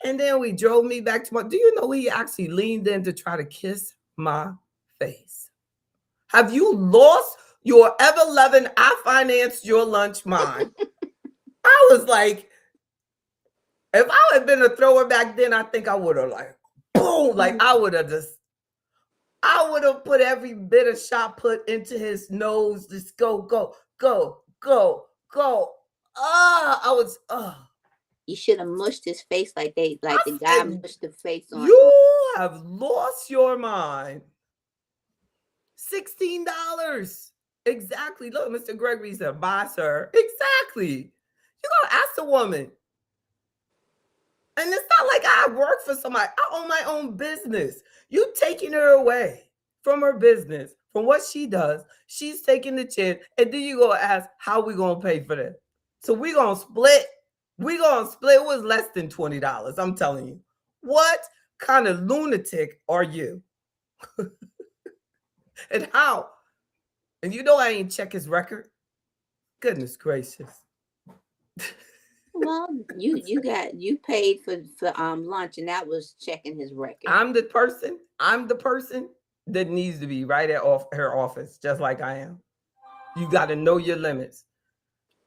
And then we drove me back to do you know he actually leaned in to try to kiss my face? Have you lost your ever-loving, I financed your lunch mind? I was like, if I had been a thrower back then, I think I would have like, boom, like I would have put every bit of shot put into his nose. Just go. You should have mushed his face like the guy mushed the face on. You have lost your mind. $16. Exactly. Look, Mr. Gregory said, bye, sir. Exactly. You're gonna ask the woman. And it's not like I work for somebody. I own my own business. You taking her away from her business, from what she does. She's taking the chance. And then you go ask, how we going to pay for that? So we going to split. It was less than $20. I'm telling you. What kind of lunatic are you? And how? And you know I ain't check his record. Goodness gracious. Well, you paid for lunch, and that was checking his record. I'm the person that needs to be right at her office, just like I am. You got to know your limits.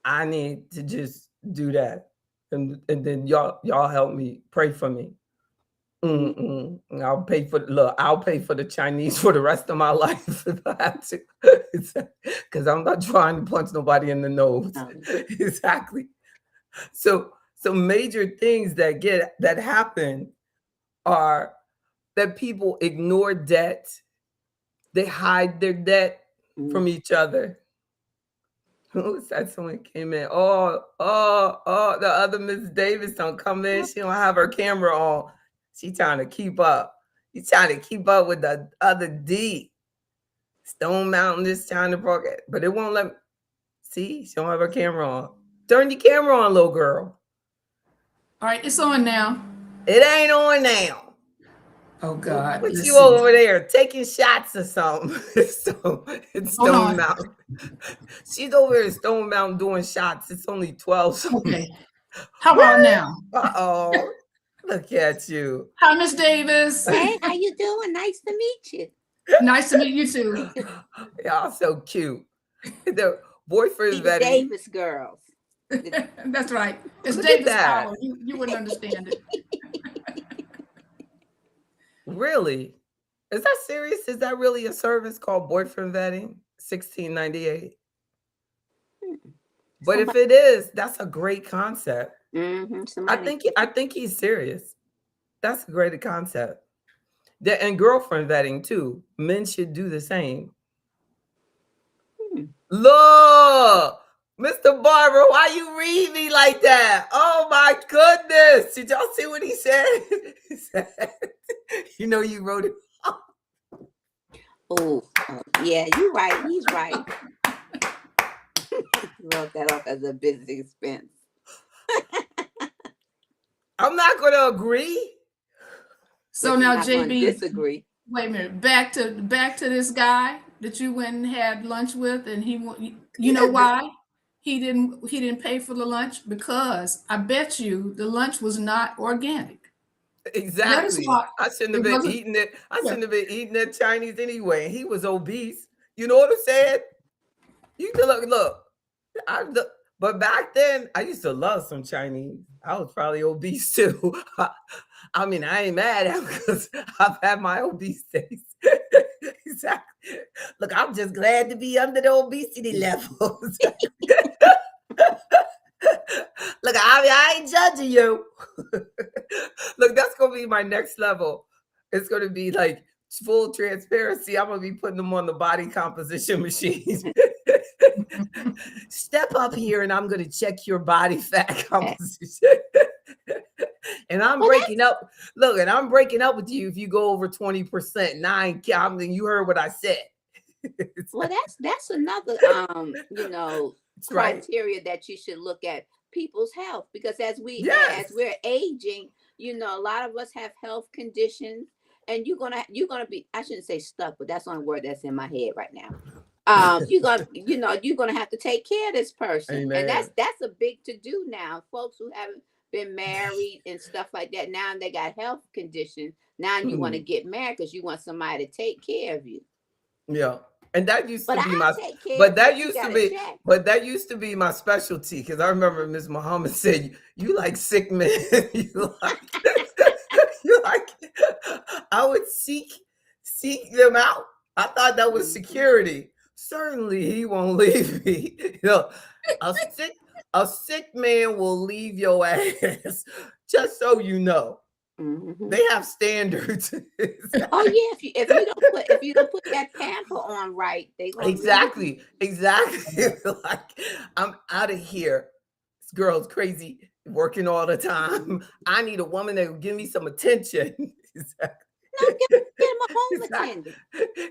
I need to just do that, and then y'all help me, pray for me. I'll pay for the Chinese for the rest of my life if I have to, because I'm not trying to punch nobody in the nose. Exactly. So major things that happen are that people ignore debt. They hide their debt from each other. Who was that? Someone came in. Oh, the other Miss Davis don't come in. She don't have her camera on. She trying to keep up. You trying to keep up with the other D. Stone Mountain is trying to progress, but it won't let me. See, she don't have her camera on. Turn your camera on, little girl. All right, it's on now. It ain't on now. Oh God! Put you over there taking shots or something. It's Stone Mountain. She's over here at Stone Mountain doing shots. It's only 12. Okay. How about now? Uh-oh. Look at you. Hi, Miss Davis. Hey, how you doing? Nice to meet you. Nice to meet you too. Y'all so cute. The boyfriend vetting. Davis girls. That's right. It's Davis Power. You wouldn't understand it. Really? Is that serious? Is that really a service called boyfriend vetting? $16.98. But if it is, that's a great concept. I think he's serious. That's a great concept. And girlfriend vetting too. Men should do the same. Look, Mr. Barber, why you read me like that? Oh my goodness. Did y'all see what he said? He said, you know, you wrote it. Oh, yeah, you're right. He's right. Wrote that off as a business expense. I'm not going to agree. So now, JB, disagree. Wait a minute. Back to this guy that you went and had lunch with, and you know why he didn't pay for the lunch? Because I bet you the lunch was not organic. Exactly. I shouldn't have been eating it. I shouldn't have been eating that Chinese anyway. He was obese. You know what I'm saying? You can look. But back then, I used to love some Chinese. I was probably obese too. I mean, I ain't mad at because I've had my obese days. Exactly. Look, I'm just glad to be under the obesity levels. Look, I ain't judging you. Look, that's gonna be my next level. It's gonna be like full transparency. I'm gonna be putting them on the body composition machines. Step up here and I'm gonna check your body fat composition. And I'm breaking up. Look, and I'm breaking up with you if you go over 20%. I mean, you heard what I said. Well, that's another right. criteria that you should look at people's health, because as Yes. we're aging, a lot of us have health conditions, and you're gonna be, I shouldn't say stuck, but that's the only word that's in my head right now. You're gonna have to take care of this person. Amen. And that's a big to do now. Folks who haven't been married and stuff like that, now they got health conditions. Now you want to get married because you want somebody to take care of you. Yeah. And that used to be that used to be my specialty, because I remember Ms. Muhammad said, you like sick men. you like I would seek them out. I thought that was security. Certainly he won't leave me. A sick man will leave your ass, just so you know. Mm-hmm. They have standards. Oh yeah, if you don't put that pamper on right, they gonna exactly. Like, I'm out of here. This girl's crazy, working all the time. I need a woman that will give me some attention. Exactly. No, get him a home attendant.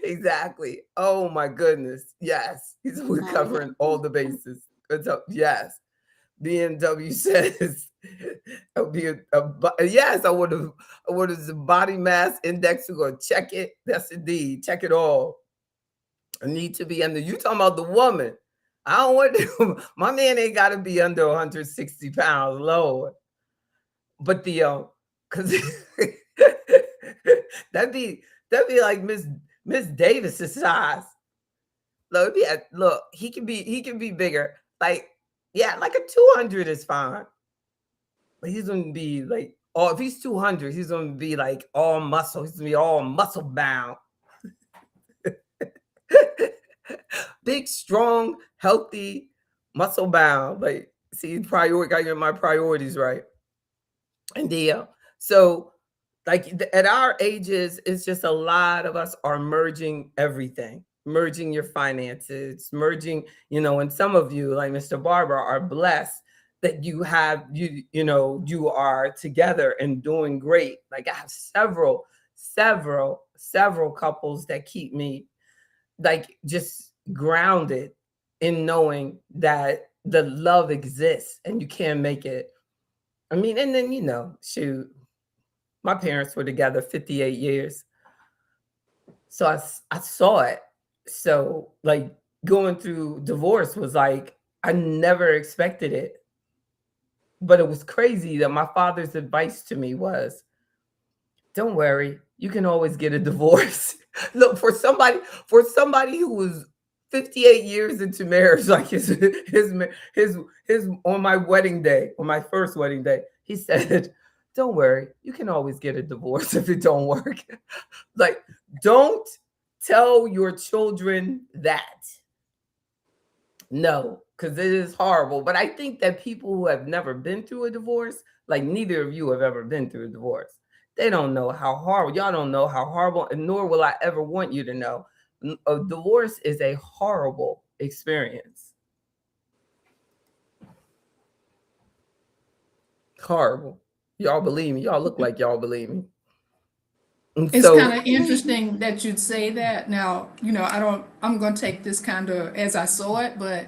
Exactly. Oh my goodness. Yes, we're covering all the bases. Yes. BMW says it'll be yes. I would have the body mass index. We're gonna check it. That's indeed, check it all. I need to be under. You talking about the woman? I don't want my man ain't got to be under 160 pounds, Lord. But the because that'd be like Miss Davis's size. Look, he can be bigger. Like. Yeah, like a 200 is fine. But he's going to be like, if he's 200, he's going to be like all muscle. He's going to be all muscle bound. Big, strong, healthy, muscle bound. Like, see, got to get my priorities right. And so like at our ages, it's just a lot of us are merging everything. Merging your finances, merging, and some of you, like Mr. Barber, are blessed that you are together and doing great. Like I have several couples that keep me like just grounded in knowing that the love exists and you can't make it. I mean, and then, shoot, my parents were together 58 years. So I saw it. So like going through divorce was like, I never expected it. But it was crazy that my father's advice to me was, don't worry, you can always get a divorce. Look, for somebody who was 58 years into marriage, like his on my wedding day, on my first wedding day, he said, don't worry, you can always get a divorce if it don't work. Like, don't tell your children that. No, because it is horrible. But I think that people who have never been through a divorce, like neither of you have ever been through a divorce, they don't know how horrible. Y'all don't know how horrible, and nor will I ever want you to know. A divorce is a horrible experience. Horrible. Y'all believe me. Y'all look like y'all believe me. It's kind of interesting that you'd say that. Now, I'm going to take this kind of as I saw it, but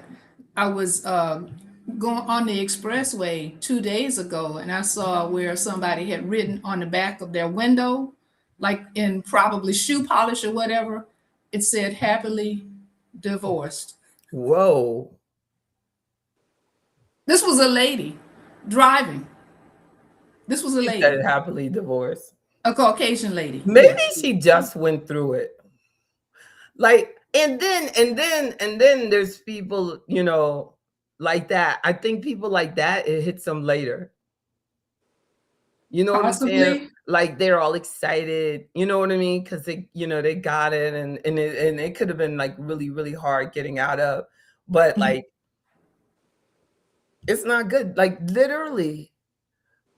I was going on the expressway 2 days ago, and I saw where somebody had written on the back of their window, like in probably shoe polish or whatever, it said happily divorced. Whoa. This was a lady driving. This was a lady. Said happily divorced. A Caucasian lady. Maybe she just went through it. Like, and then there's people, like that. I think people like that, it hits them later. You know what I'm saying? Possibly. Like they're all excited. You know what I mean? Because they got it, and it could have been like really really hard getting out of, but like it's not good. Like literally,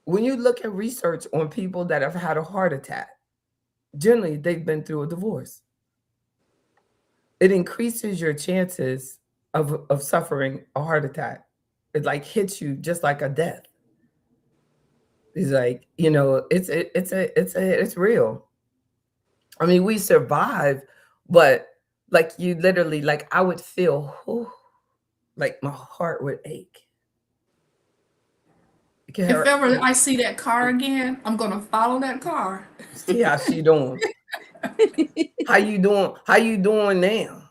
when you look at research on people that have had a heart attack, generally they've been through a divorce. It increases your chances of suffering a heart attack. It like hits you just like a death. It's like, it's real. I mean, we survive, but like you literally, like I would feel, like my heart would ache. It can If hurt. ever I see that car again, I'm gonna follow that car. See how she doing. How you doing? How you doing now?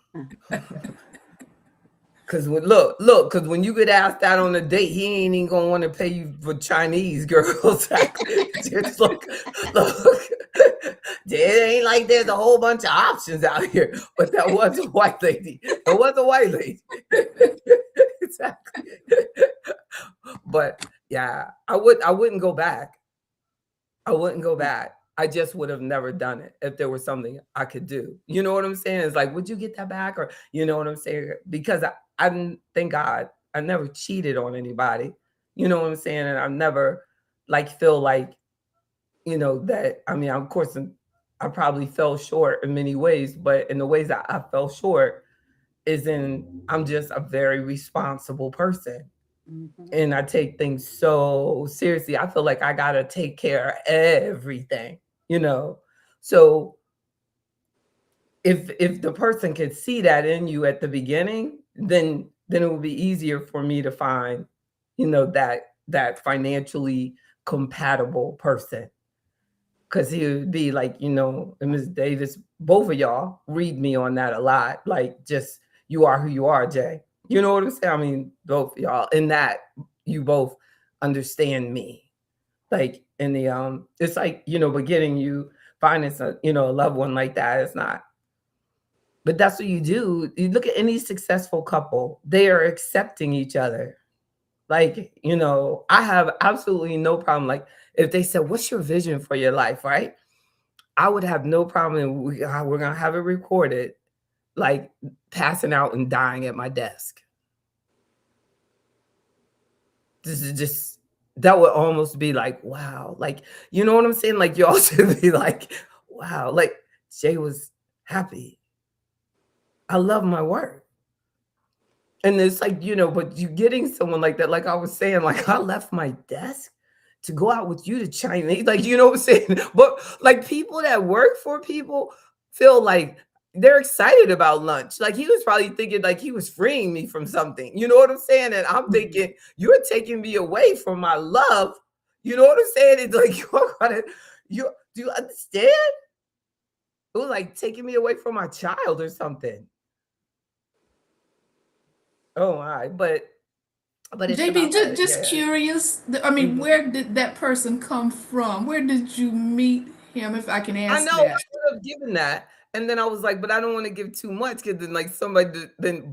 Cause cause when you get asked out on a date, he ain't even gonna want to pay you for Chinese, girls. Just look. It ain't like there's a whole bunch of options out here. But that was a white lady. It was a white lady. Exactly. But yeah, I wouldn't go back. I wouldn't go back. I just would have never done it if there was something I could do. You know what I'm saying? It's like, would you get that back? Or you know what I'm saying? Because I didn't, thank God, I never cheated on anybody. You know what I'm saying? And I never like feel like, that, I mean, of course, I probably fell short in many ways, but in the ways that I fell short is in, I'm just a very responsible person. And I take things so seriously. I feel like I gotta take care of everything, So if the person could see that in you at the beginning, then it will be easier for me to find, that financially compatible person. Cause he would be like, and Ms. Davis, both of y'all read me on that a lot. Like just you are who you are, Jay. You know what I'm saying? I mean, both of y'all in that you both understand me. Like in the it's like, but getting you finding a loved one like that is not. But that's what you do. You look at any successful couple, they are accepting each other. Like, I have absolutely no problem. Like if they said, what's your vision for your life? Right. I would have no problem. We're going to have it recorded, like passing out and dying at my desk. This is just, that would almost be like, wow. Like, you know what I'm saying? Like you also be like, wow, like Jay was happy. I love my work. And it's like, but you getting someone like that, like I was saying, like I left my desk to go out with you to Chinese, like, you know what I'm saying? But like people that work for people feel like they're excited about lunch. Like he was probably thinking like he was freeing me from something. You know what I'm saying? And I'm thinking, you're taking me away from my love. You know what I'm saying? It's like, do you understand? It was like taking me away from my child or something. Oh my, but it's JB, about that, just yeah. curious. I mean, Mhm. where did that person come from? Where did you meet him, if I can I ask know I that? could have given that, and then I was like, but I don't want to give too much because then like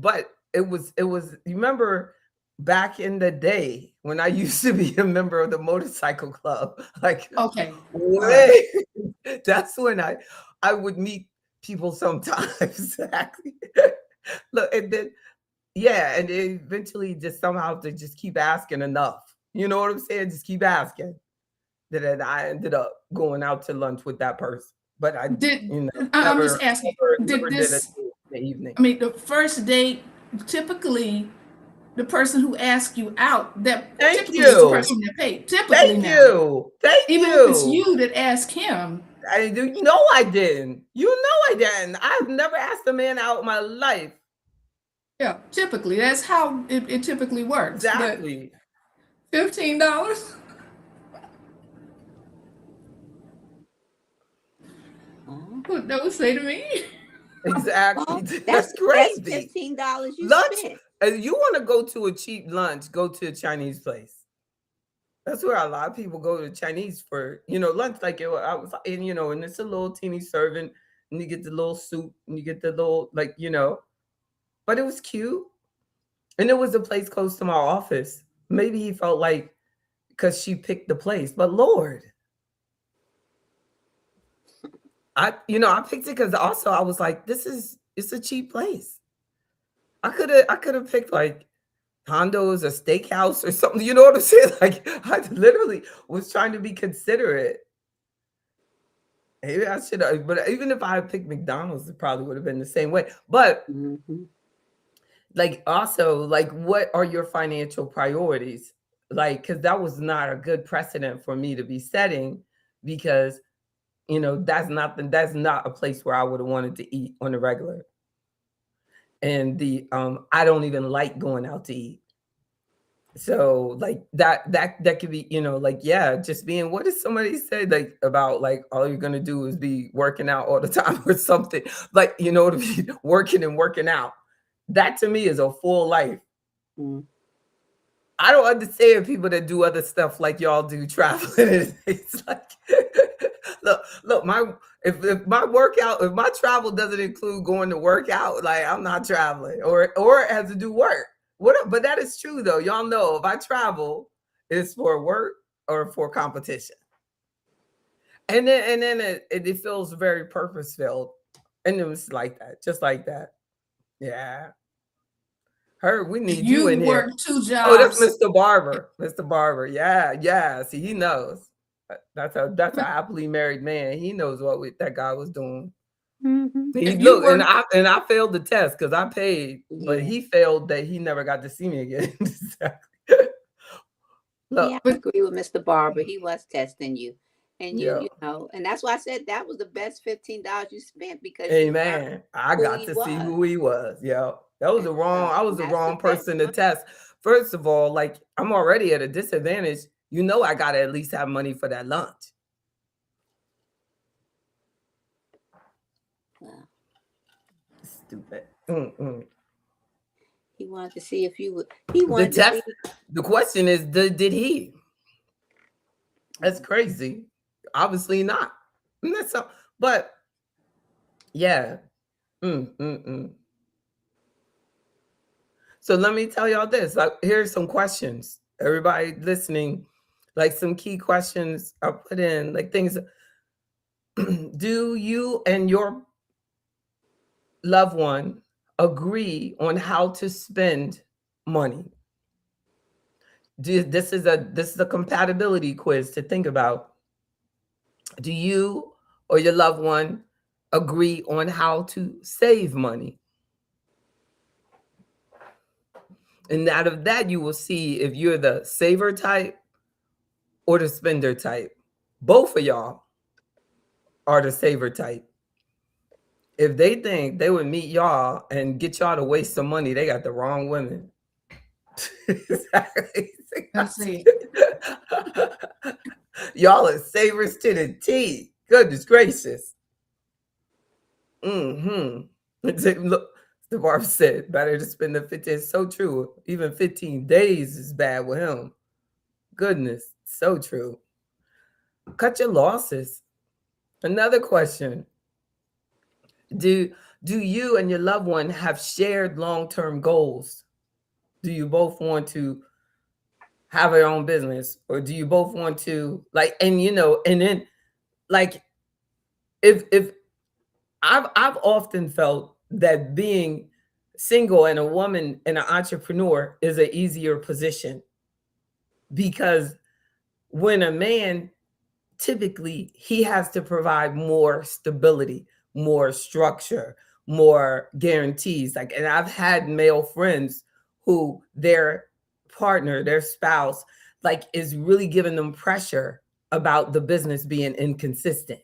but it was. You remember back in the day when I used to be a member of the motorcycle club, like Okay, all right. way. That's when I would meet people sometimes. Exactly. Look, and then yeah, and eventually just somehow to just keep asking enough. You know what I'm saying? Just keep asking. That I ended up going out to lunch with that person, but I, Did I'm never, just asking, did never did it this, in the evening. I mean, the first date, typically the person who asks you out, that Thank typically is the you, person that paid. Typically thank now, you, thank even if it's you. you that ask him. I do. No, I didn't. You know, I didn't. I've never asked a man out in my life. Yeah, typically that's how it typically works. But Exactly. $15? Don't say to me. Exactly. Well, That's that's crazy. $15 you Lunch. spent. You want to go to a cheap lunch? Go to a Chinese place. That's where a lot of people go to Chinese for, lunch. Like I was, and it's a little teeny serving, and you get the little soup, and you get the little, like, but it was cute. And it was a place close to my office. Maybe he felt like because she picked the place, but Lord, I picked it because also I was like, it's a cheap place. I could have picked like condos, a steakhouse or something. You know what I'm saying? Like I literally was trying to be considerate. Maybe I should have, but even if I had picked McDonald's, it probably would have been the same way. But like also, like, what are your financial priorities? Like, because that was not a good precedent for me to be setting, because that's not a place where I would have wanted to eat on the regular. And I don't even like going out to eat. So like that could be, like, yeah, just being, what did somebody say, like, about like all you're gonna do is be working out all the time or something, like, to be working and working out. That to me is a full life. I don't understand people that do other stuff like y'all do, traveling. It's like, look, if my travel doesn't include going to work out, like, I'm not traveling, or it has to do work. But that is true though. Y'all know if I travel, it's for work or for competition. And then it feels very purpose filled. And it was like that, just like that. Yeah. We need you in You here. work 2 Oh, that's jobs. Mr. Barber. Mr. Barber. Yeah. See, he knows. That's a happily married man. He knows what that guy was doing. He If you look, work, and I failed the test because I paid, but Yeah. he failed that he never got to see me again. Look, Yeah, I agree with Mr. Barber. He was testing you. And yeah. and that's why I said that was the best $15 you spent, because you learned Amen. I who got he to see was. who he was. Yeah. I was the And that's the wrong best person to one. test. First of all, like, I'm already at a disadvantage. I gotta at least have money for that lunch. Well, Stupid. he wanted to see if you would. He wanted to see. The question is, did he? That's crazy. Obviously not. And that's so, but yeah. So let me tell y'all this. Like, here's some questions. Everybody listening, like, some key questions I put in, like, things. Do you and your loved one agree on how to spend money? This is a compatibility quiz to think about. Do you or your loved one agree on how to save money? And out of that, you will see if you're the saver type or the spender type. Both of y'all are the saver type. If they think they would meet y'all and get y'all to waste some money, they got the wrong women. Exactly. let's see. Y'all are savers to the T. Goodness gracious. Look, the barber said, better to spend the 15. It's so true. Even 15 days is bad with him. Goodness, so true. Cut your losses. Another question. Do you and your loved one have shared long-term goals? Do you both want to have your own business, or do you both want to, like, and then, like, if I've often felt that being single and a woman and an entrepreneur is an easier position, because when a man, typically he has to provide more stability, more structure, more guarantees. Like, and I've had male friends who their partner, their spouse, like, is really giving them pressure about the business being inconsistent.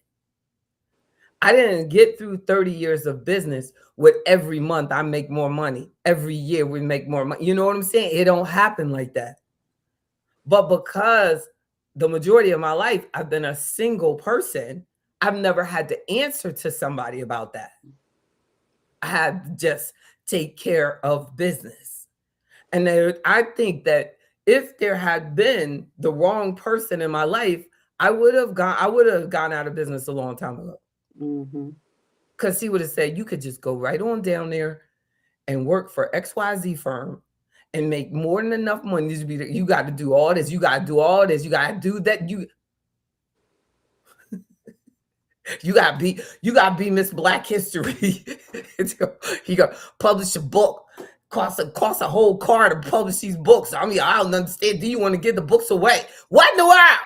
I didn't get through 30 years of business with every month I make more money. Every year we make more money. You know what I'm saying? It don't happen like that. But because the majority of my life I've been a single person, I've never had to answer to somebody about that. I had to just take care of business. And I think that if there had been the wrong person in my life, I would have gone out of business a long time ago. Because he would have said, you could just go right on down there and work for XYZ firm and make more than enough money to be there. You got to do all this. You got to do all this. You got to do that. You got to be Miss Black History. You got to publish a book. Costs a whole car to publish these books. I mean, I don't understand. Do you want to give the books away? What in the world?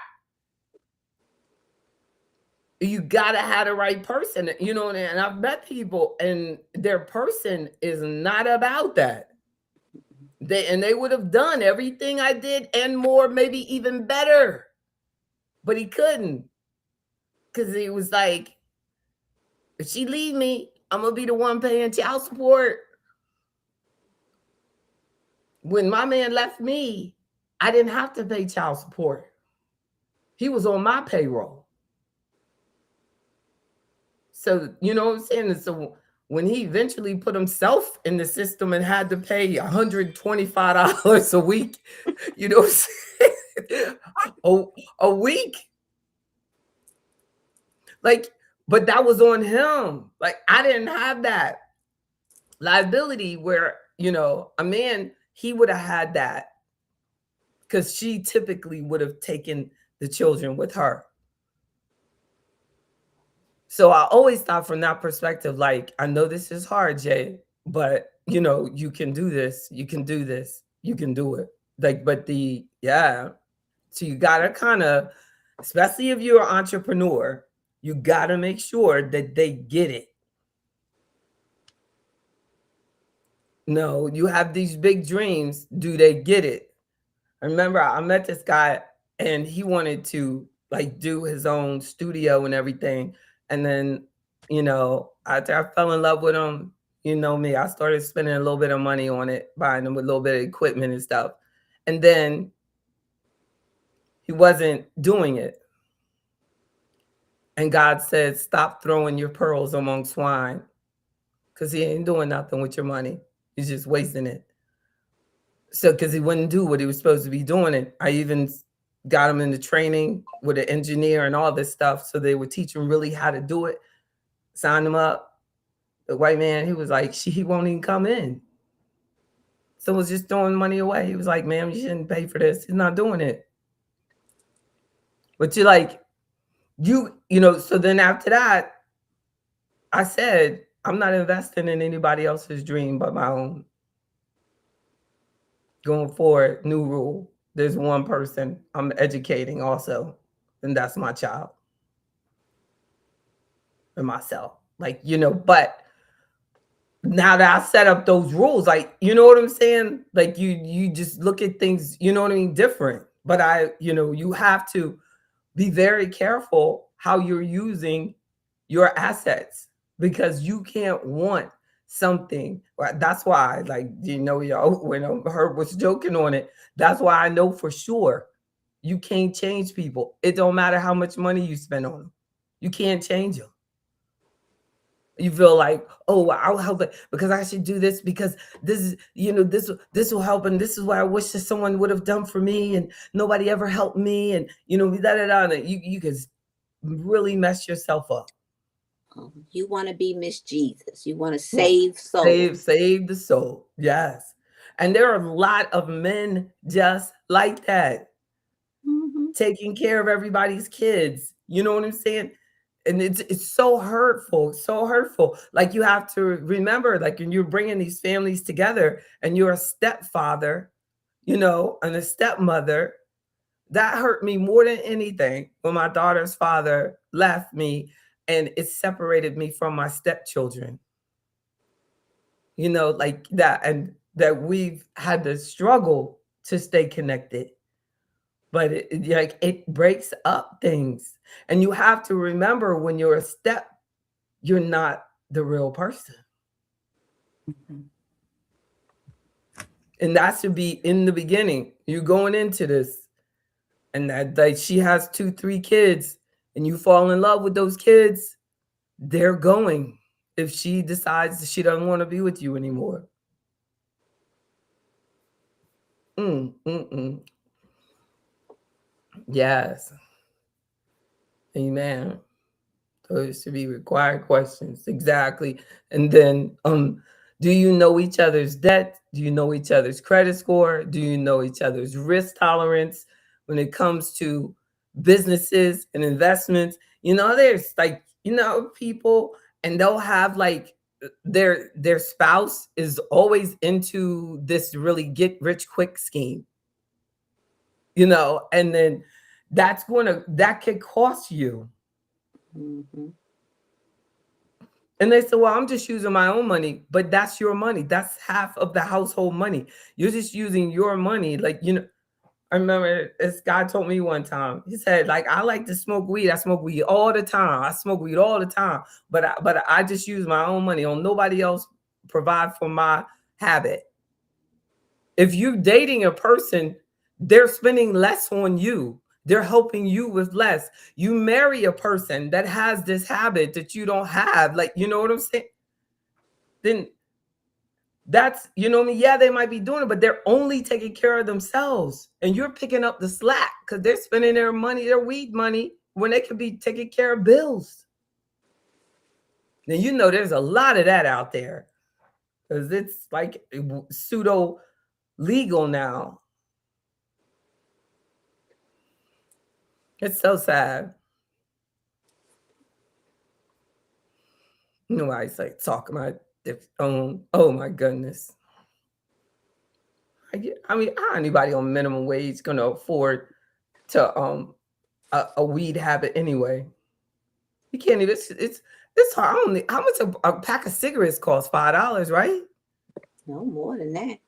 You gotta have the right person, you know. And I've met people, and their person is not about that. They would have done everything I did and more, maybe even better, but he couldn't, because he was like, if she leave me, I'm gonna be the one paying child support. When my man left me, I didn't have to pay child support. He was on my payroll. So, you know what I'm saying? And so when he eventually put himself in the system and had to pay $125 a week, you know what I'm saying? a week. Like, but that was on him. Like, I didn't have that liability where, you know, a man, he would have had that, because she typically would have taken the children with her. So I always thought from that perspective, like, I know this is hard, Jay, but you know, you can do this, you can do this, you can do it. Like, but so you gotta kind of, especially if you're an entrepreneur, you gotta make sure that they get it. No, you have these big dreams. Do they get it? I remember I met this guy, and he wanted to like do his own studio and everything. And then, you know, after I fell in love with him, you know me, I started spending a little bit of money on it, buying him with a little bit of equipment and stuff. And then he wasn't doing it. And God said, stop throwing your pearls among swine, because he ain't doing nothing with your money. He's just wasting it. So, because he wouldn't do what he was supposed to be doing it. I even got him into training with an engineer and all this stuff, so they would teach him really how to do it. Signed him up. The white man, he was like, he won't even come in. So was just throwing money away. He was like, ma'am, you shouldn't pay for this. He's not doing it. But you're like, you know, so then after that, I said, I'm not investing in anybody else's dream but my own. Going forward, new rule. There's one person I'm educating also, and that's my child and myself. Like, you know, but now that I set up those rules, like, you know what I'm saying? Like, you just look at things, you know what I mean, different. But you know, you have to be very careful how you're using your assets, because you can't want something. That's why, like, you know, y'all, when Herb was joking on it, that's why I know for sure you can't change people. It don't matter how much money you spend on them. You can't change them. You feel like, oh, I'll help it because I should do this, because this is, you know, this will help, and this is what I wish that someone would have done for me, and nobody ever helped me, and you know, you can really mess yourself up. You want to be Miss Jesus. You want to save souls. Save the soul. Yes. And there are a lot of men just like that, taking care of everybody's kids. You know what I'm saying? And it's so hurtful, so hurtful. Like, you have to remember, like, when you're bringing these families together and you're a stepfather, you know, and a stepmother, that hurt me more than anything when my daughter's father left me and it separated me from my stepchildren. You know, like that, and that we've had to struggle to stay connected. But it breaks up things. And you have to remember, when you're a step, you're not the real person. And that should be in the beginning. You're going into this, and that she has 2-3 kids, and you fall in love with those kids, they're going, if she decides that she doesn't want to be with you anymore. Yes. Amen. Those should be required questions. Exactly. And then Do you know each other's debt? Do you know each other's credit score? Do you know each other's risk tolerance when it comes to businesses and investments? There's like, people, and they'll have like their spouse is always into this really get rich quick scheme, and then that could cost you. Mm-hmm. And they said, well, I'm just using my own money, but that's your money. That's half of the household money. You're just using your money. Like, I remember this guy told me one time, he said, like, I like to smoke weed. I smoke weed all the time. I smoke weed all the time, but I just use my own money. On nobody else provide for my habit. If you're dating a person, they're spending less on you. They're helping you with less. You marry a person that has this habit that you don't have, like, you know what I'm saying? Then that's, yeah, they might be doing it, but they're only taking care of themselves. And you're picking up the slack because they're spending their money, their weed money, when they could be taking care of bills. Now, there's a lot of that out there because it's like pseudo legal now. It's so sad. Nobody's like talking about their own. Oh my goodness. I mean, how anybody on minimum wage gonna afford to a weed habit anyway? You can't even. It's hard. How much a pack of cigarettes costs? $5, right? No more than that.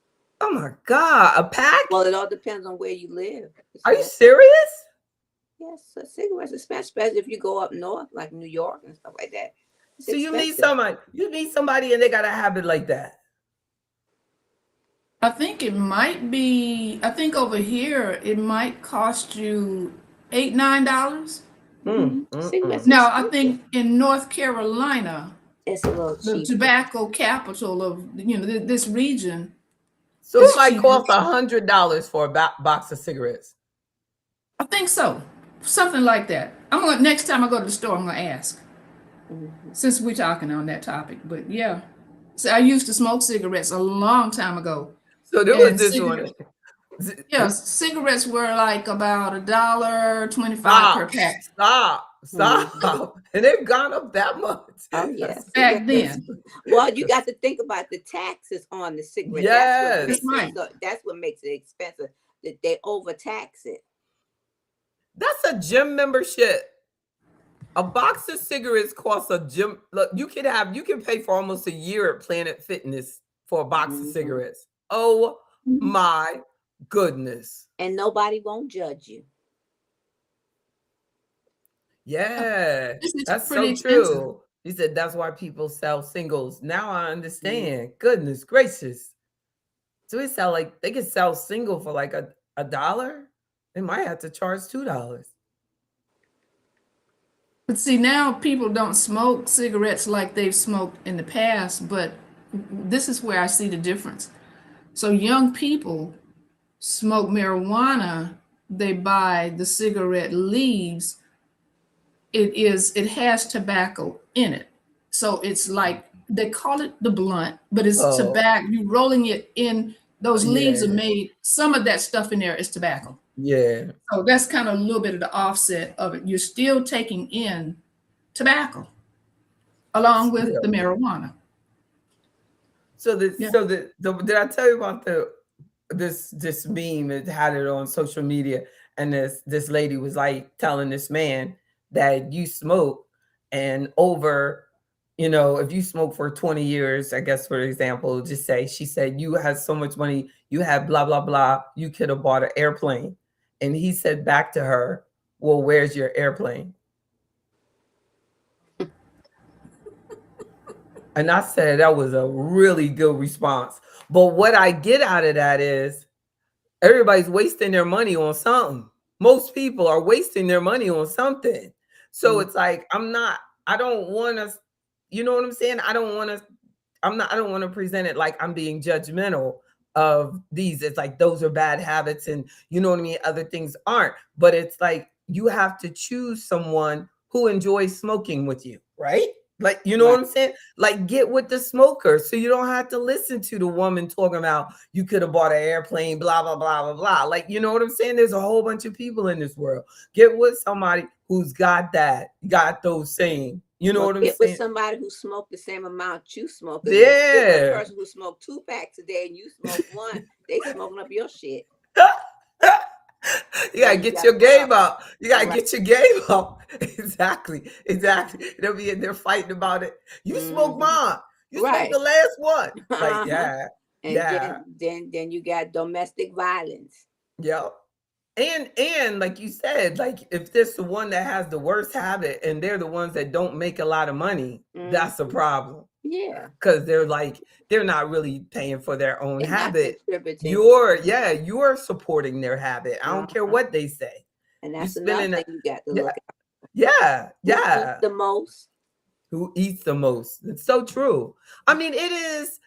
Oh my God, a pack? Well, it all depends on where you live. Are you serious? Yes, so cigarettes, especially if you go up north, like New York and stuff like that. So you meet somebody and they got a habit like that. I think it might be, I think over here, it might cost you $8, $9. Cigarettes Now, expensive. I think in North Carolina, It's a little the cheap. tobacco capital of, this region. So It's it might cheaper. cost $100 for a box of cigarettes. I think so. Something like that. Next time I go to the store, I'm gonna ask. Since we're talking on that topic. But yeah. So I used to smoke cigarettes a long time ago. So there was this one. Yeah, cigarettes were like about $1.25 per pack. Stop. And they've gone up that much. Oh, yes. Back then. Well, you got to think about the taxes on the cigarette. Yes. That's what makes it expensive. That they overtax it. That's a gym membership. A box of cigarettes costs a gym. Look, you can pay for almost a year at Planet Fitness for a box of cigarettes. Oh my goodness. And nobody won't judge you. Yeah, that's so true. He said that's why people sell singles. Now I understand. Goodness gracious. So they can sell single for like $1. They might have to charge $2. But see, now people don't smoke cigarettes like they've smoked in the past, but this is where I see the difference. So young people smoke marijuana, they buy the cigarette leaves. It has tobacco in it. So it's like, they call it the blunt, but it's tobacco. You're rolling it in, those leaves are made, some of that stuff in there is tobacco. Yeah. So that's kind of a little bit of the offset of it. You're still taking in tobacco along with the marijuana. So did I tell you about this meme that had it on social media, and this lady was like telling this man that you smoke, and over, if you smoke for 20 years, I guess for example, she said you have so much money, you have blah blah blah, you could have bought an airplane. And he said back to her, well, where's your airplane? And I said that was a really good response. But what I get out of that is everybody's wasting their money on something. Most people are wasting their money on something. So it's like, I don't want to, you know what I'm saying? I don't want to present it like I'm being judgmental of these. It's like those are bad habits, and you know what I mean, other things aren't. But it's like you have to choose someone who enjoys smoking with you, right? Like, you know Right. what I'm saying? Like, get with the smoker so you don't have to listen to the woman talking about you could have bought an airplane, blah, blah, blah, blah, blah. Like, you know what I'm saying? There's a whole bunch of people in this world. Get with somebody who's got those same, you know Well, what I'm get with saying? somebody who smoked the same amount you smoke. Because if you get with a Yeah. person who smoked 2 packs a day and you smoke one, they smoking up your shit. You Now gotta you get got a your game problem. up. You gotta Right. get your game up. Exactly. Exactly. They'll be in there fighting about it. You smoke Hmm. mine. You smoked Right. the last one. Like, Uh-huh. yeah. And Yeah. then you got domestic violence. Yep. And like you said, like if this the one that has the worst habit and they're the ones that don't make a lot of money, Hmm. that's a problem. Yeah. Because they're not really paying for their own They're not habit. contributing. You're supporting their habit. I don't care Uh-huh. what they say. And You that's another spending thing you got to yeah, look at. yeah, Who eats yeah. the most? Who eats the most? It's so true. I mean, it's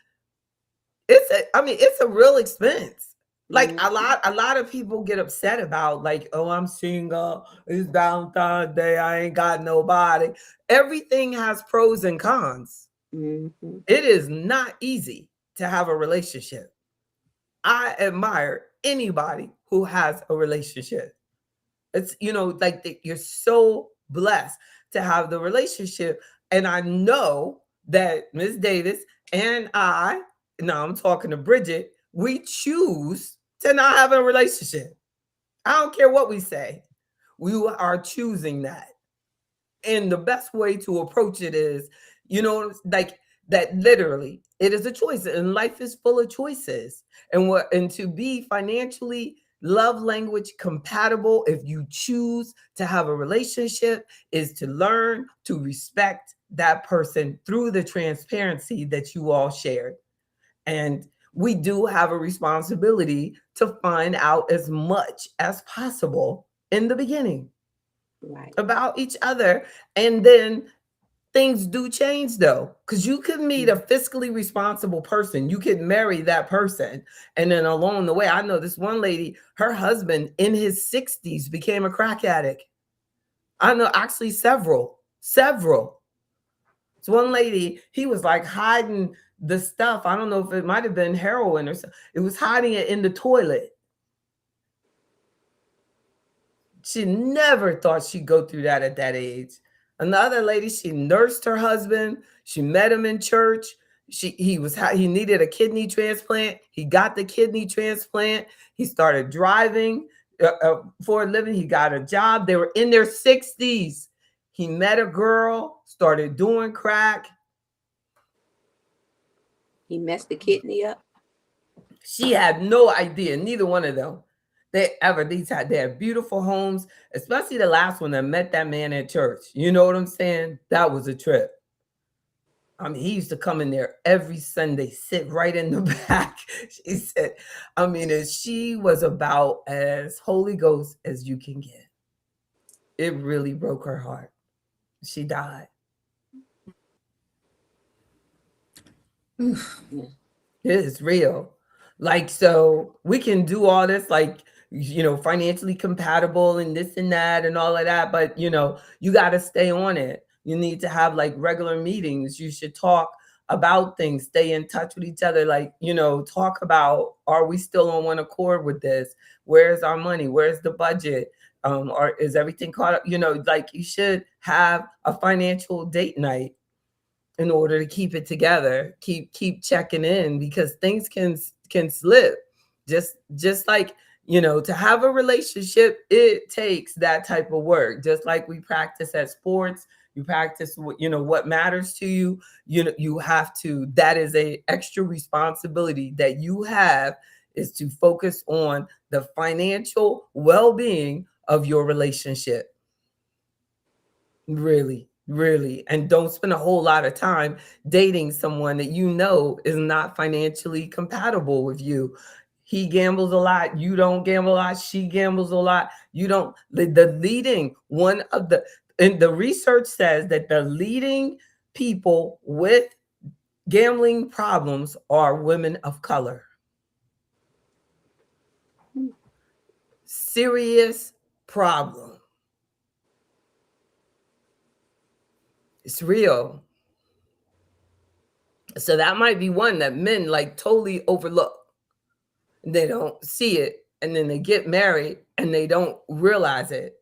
a real expense. Like Hmm. a lot of people get upset about like, oh, I'm single, it's Valentine's Day, I ain't got nobody. Everything has pros and cons. Hmm. It is not easy to have a relationship. I admire anybody who has a relationship. It's, like you're so blessed to have the relationship. And I know that Miss Davis and now I'm talking to Bridget, we choose to not have a relationship. I don't care what we say. We are choosing that. And the best way to approach it is, like that literally, it is a choice. And life is full of choices. And to be financially love language compatible, if you choose to have a relationship, is to learn to respect that person through the transparency that you all shared. And we do have a responsibility to find out as much as possible in the beginning Right. about each other. And then things do change though, because you could meet a fiscally responsible person, you could marry that person, and then along the way, I know this one lady, her husband in his 60s became a crack addict. I know actually several. It's one lady, he was like hiding the stuff. I don't know if it might have been heroin or something. It was hiding it in the toilet. She never thought she'd go through that at that age. Another lady, she nursed her husband. She met him in church. He needed a kidney transplant. He got the kidney transplant. He started driving for a living. He got a job. They were in their 60s. He met a girl, started doing crack. He messed the kidney up. She had no idea, neither one of them. They had beautiful homes, especially the last one that met that man at church. You know what I'm saying? That was a trip. I mean, he used to come in there every Sunday, sit right in the back. She said, I mean, and she was about as Holy Ghost as you can get. It really broke her heart. She died. Oof. Yeah. It is real. Like, so we can do all this, like, financially compatible and this and that and all of that. But, you got to stay on it. You need to have like regular meetings. You should talk about things, stay in touch with each other. Like, talk about, are we still on one accord with this? Where's our money? Where's the budget? Or is everything caught up? Like you should have a financial date night in order to keep it together, keep checking in, because things can slip. Just like, to have a relationship, it takes that type of work. Just like we practice at sports, you practice what matters to you. You have to, that is a extra responsibility that you have, is to focus on the financial well-being of your relationship. Really, really. And don't spend a whole lot of time dating someone that is not financially compatible with you. He gambles a lot. You don't gamble a lot. She gambles a lot. You don't. The leading one of the, and the research says that the leading people with gambling problems are women of color. Serious problem. It's real. So that might be one that men like totally overlook. They don't see it, and then they get married and they don't realize it.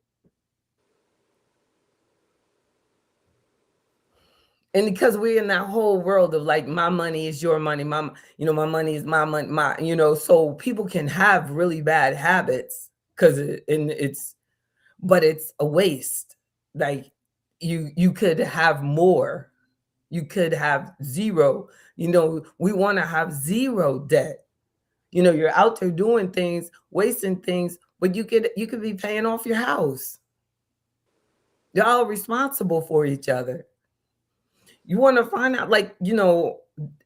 And because we're in that whole world of like, my money is your money, my money is my money, so people can have really bad habits because but it's a waste. Like, you could have more, you could have zero. We want to have zero debt. You're out there doing things, wasting things, but you could be paying off your house. You're all responsible for each other. You want to find out, like,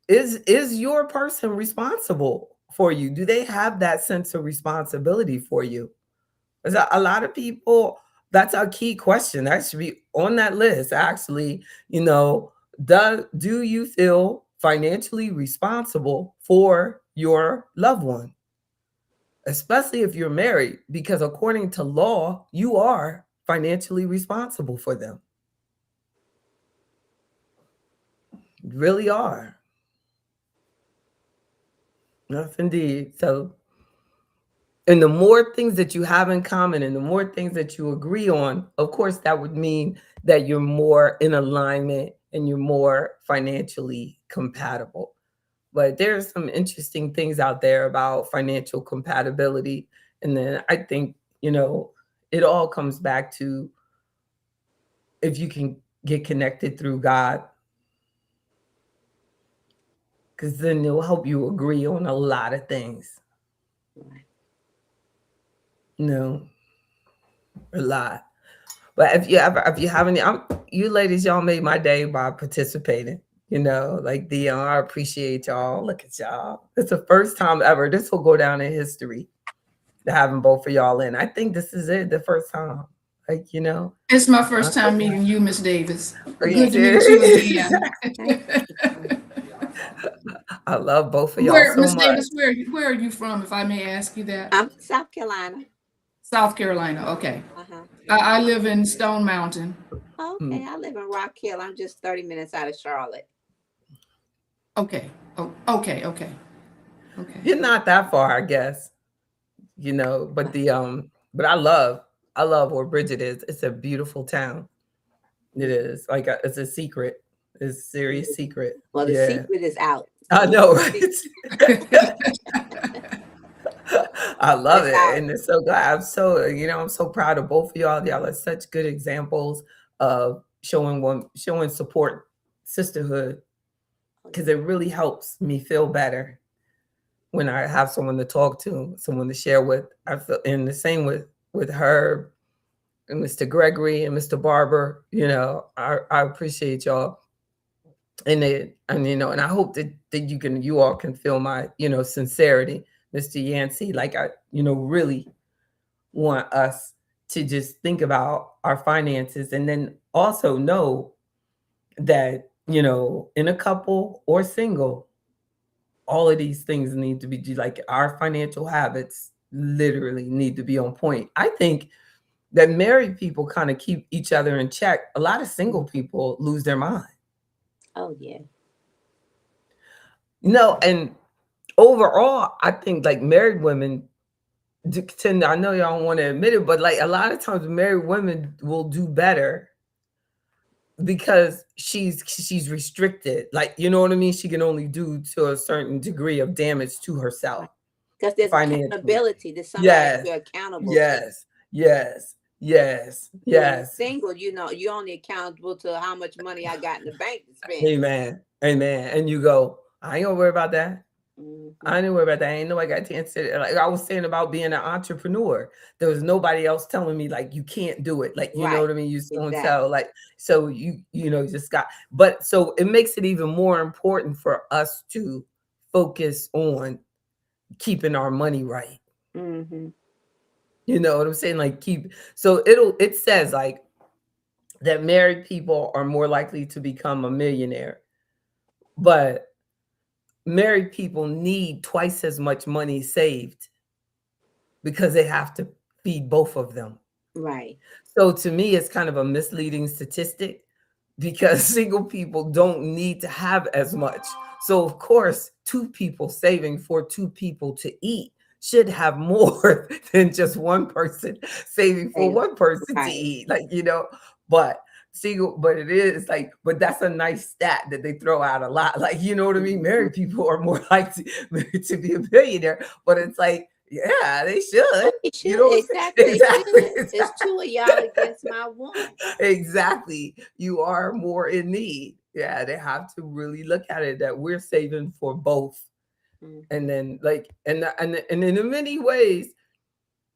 is your person responsible for you? Do they have that sense of responsibility for you? There's a lot of people, that's a key question. That should be on that list, actually. Do you feel financially responsible for your loved one? Especially if you're married, because according to law, you are financially responsible for them. You really are. Yes, indeed. So, and the more things that you have in common and the more things that you agree on, of course, that would mean that you're more in alignment and you're more financially compatible. But there's some interesting things out there about financial compatibility. And then I think, it all comes back to if you can get connected through God, because then it'll help you agree on a lot of things. A lot. But if you have any, you ladies, y'all made my day by participating. Like Dion, I appreciate y'all. Look at y'all. It's the first time ever. This will go down in history, having both of y'all in. I think this is it, the first time. Like, It's my first time meeting you, Miss Davis. Are you Good to meet you again. I love both of y'all so Miss much. Davis, where are you from, if I may ask you that? I'm South Carolina. South Carolina, okay. I live in Stone Mountain. Okay, I live in Rock Hill. I'm just 30 minutes out of Charlotte. Okay. Oh, okay. You're not that far, I guess. But but I love where Bridget is. It's a beautiful town. It is. Like, it's a secret. It's a serious secret. Well, the secret is out. I know, right? I love it. And it's so glad. I'm so proud of both of y'all. Y'all are such good examples of showing support, sisterhood, because it really helps me feel better when I have someone to talk to, someone to share with. I feel, and the same with her and Mr. Gregory and Mr. Barber. I appreciate y'all. And I hope that you all can feel my, sincerity, Mr. Yancey. Like, I, really want us to just think about our finances, and then also know that, in a couple or single, all of these things need to be, like, our financial habits literally need to be on point. I think that married people kind of keep each other in check. A lot of single people lose their mind. Oh, yeah. And overall, I think, like, married women tend, I know y'all don't want to admit it, but like a lot of times married women will do better because she's restricted. Like, you know what I mean? She can only do to a certain degree of damage to herself. Because there's accountability. There's somebody you're accountable to. Yes. Single, you're only accountable to how much money I got in the bank to spend. Amen. And you go, I ain't gonna worry about that. I ain't worry about that. Ain't nobody got to answer. Like I was saying about being an entrepreneur, there was nobody else telling me like you can't do it. Like, you know what I mean? You don't tell, like, so you just got, but so it makes it even more important for us to focus on keeping our money right. You know what I'm saying? Like, it says like that married people are more likely to become a millionaire, but married people need twice as much money saved because they have to feed both of them. Right. So to me, it's kind of a misleading statistic because single people don't need to have as much. So of course, two people saving for two people to eat should have more than just one person saving for one person to Right. eat. Like, but single, but it is like, but that's a nice stat that they throw out a lot. Like, you know what I mean? Married people are more likely to be a billionaire, but it's like, yeah, they should. They should. You know what I'm saying? Exactly. Exactly. It's two of y'all against my one. Exactly. You are more in need. Yeah, they have to really look at it that we're saving for both. And then like and in many ways,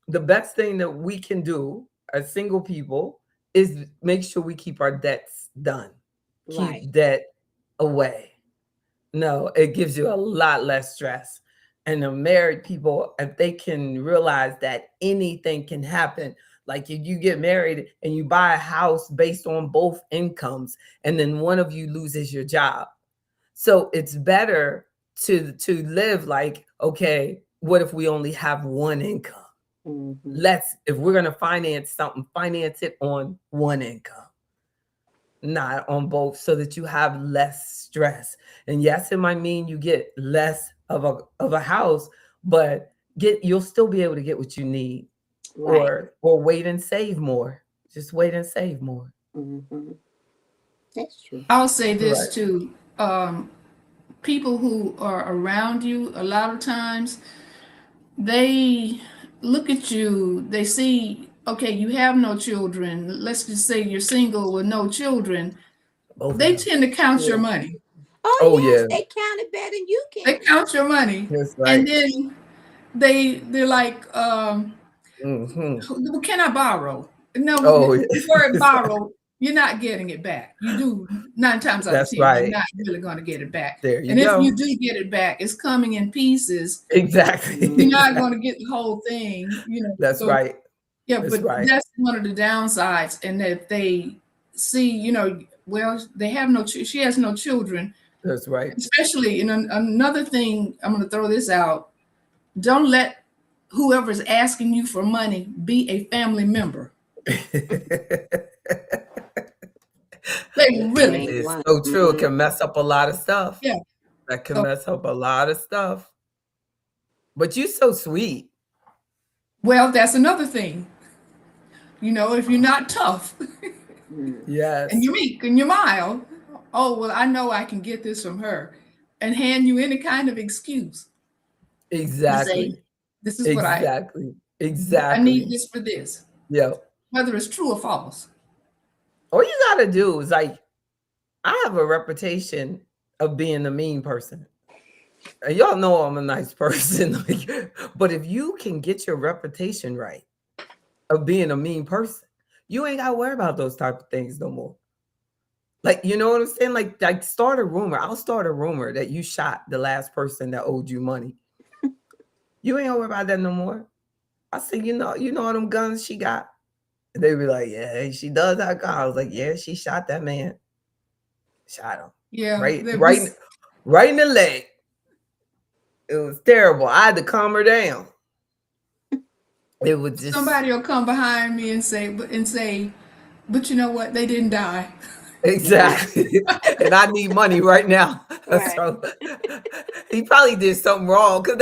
the best thing that we can do as single people is make sure we keep our debts done. Right. Keep debt away. No, it gives you a lot less stress. And the married people, if they can realize that anything can happen, like if you get married and you buy a house based on both incomes, and then one of you loses your job. So it's better to live like, okay, what if we only have one income? If we're going to finance something, finance it on one income, not on both, so that you have less stress. And yes, it might mean you get less of a house, but you'll still be able to get what you need. Right. Or wait and save more. Just wait and save more. That's true. I'll say this too. People who are around you, a lot of times, they look at you, they see, okay, you have no children. Let's just say you're single with no children. They tend to count your money. Oh yes, they count it better than you can. They count your money. That's right. And then they're like, can I borrow? No, the word borrow, you're not getting it back. You do 9 times out of 10, you're not really going to get it back. There you and go. If you do get it back, it's coming in pieces. Exactly. You're not going to get the whole thing. That's right. Yeah, that's but that's one of the downsides. And if they see, well, she has no children. That's right. Especially, another thing, I'm going to throw this out. Don't let whoever's asking you for money be a family member. They really. It's so true. It can mess up a lot of stuff. Yeah. That can mess up a lot of stuff. But you're so sweet. Well, that's another thing. If you're not tough. Yes. And you're meek and you're mild. Oh, well, I know I can get this from her, and hand you any kind of excuse. Exactly. Say, this is what Exactly. I need this for this. Yeah. Whether it's true or false. All you got to do is I have a reputation of being a mean person. And y'all know I'm a nice person. But if you can get your reputation right of being a mean person, you ain't got to worry about those type of things no more. Like, you know what I'm saying? Like start a rumor. I'll start a rumor that you shot the last person that owed you money. You ain't gonna worry about that no more. I said, you know all them guns she got? And they be like, yeah, she does have guns. I was like, yeah, she shot that man. Shot him. Yeah. Right in the leg. It was terrible. I had to calm her down. It was just somebody will come behind me and say, but you know what? They didn't die. Exactly. And I need money right now. Right. So he probably did something wrong because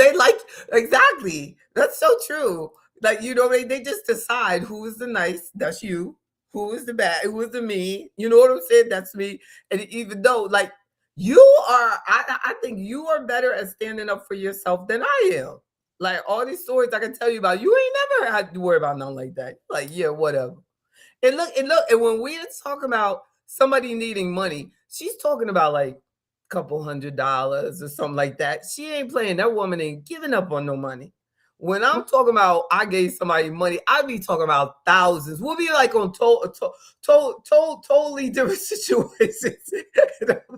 exactly. That's so true. Like, they just decide who is the nice, that's you, who is the bad, who is the mean. You know what I'm saying? That's me. And even though like you are, I think you are better at standing up for yourself than I am. Like all these stories I can tell you about, you ain't never had to worry about nothing like that. Like, yeah, whatever. And look, and when we're talking about somebody needing money, she's talking about like a couple $100 or something like that. She ain't playing. That woman ain't giving up on no money. When I'm talking about I gave somebody money, I be talking about thousands. We'll be like on totally different situations.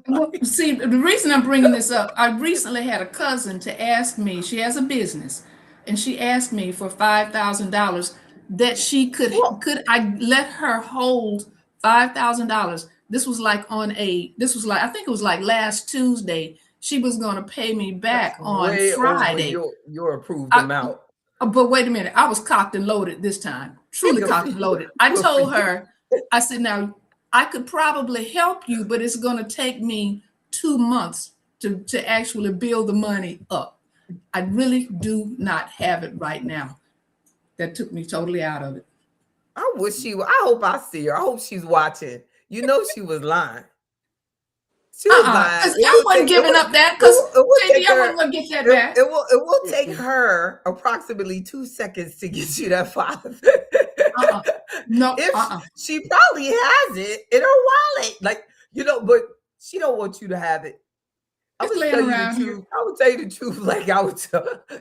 Well, see, the reason I'm bringing this up, I recently had a cousin to ask me, she has a business, and she asked me for $5,000 that she could I let her hold $5,000. This was like I think it was like last Tuesday. She was going to pay me back on Friday. Your approved amount. But wait a minute. I was cocked and loaded this time. Truly cocked and loaded. I told her, I said, now I could probably help you, but it's going to take me 2 months to actually build the money up. I really do not have it right now. That took me totally out of it. I wish I hope I see her. I hope she's watching. You know she was lying. She was lying. Because I wasn't giving up that, because JB, I wasn't going to get that back. It will take her approximately 2 seconds to get you that 5. No. She probably has it in her wallet. Like, but she don't want you to have it. I would tell you the truth. I would tell you the truth, like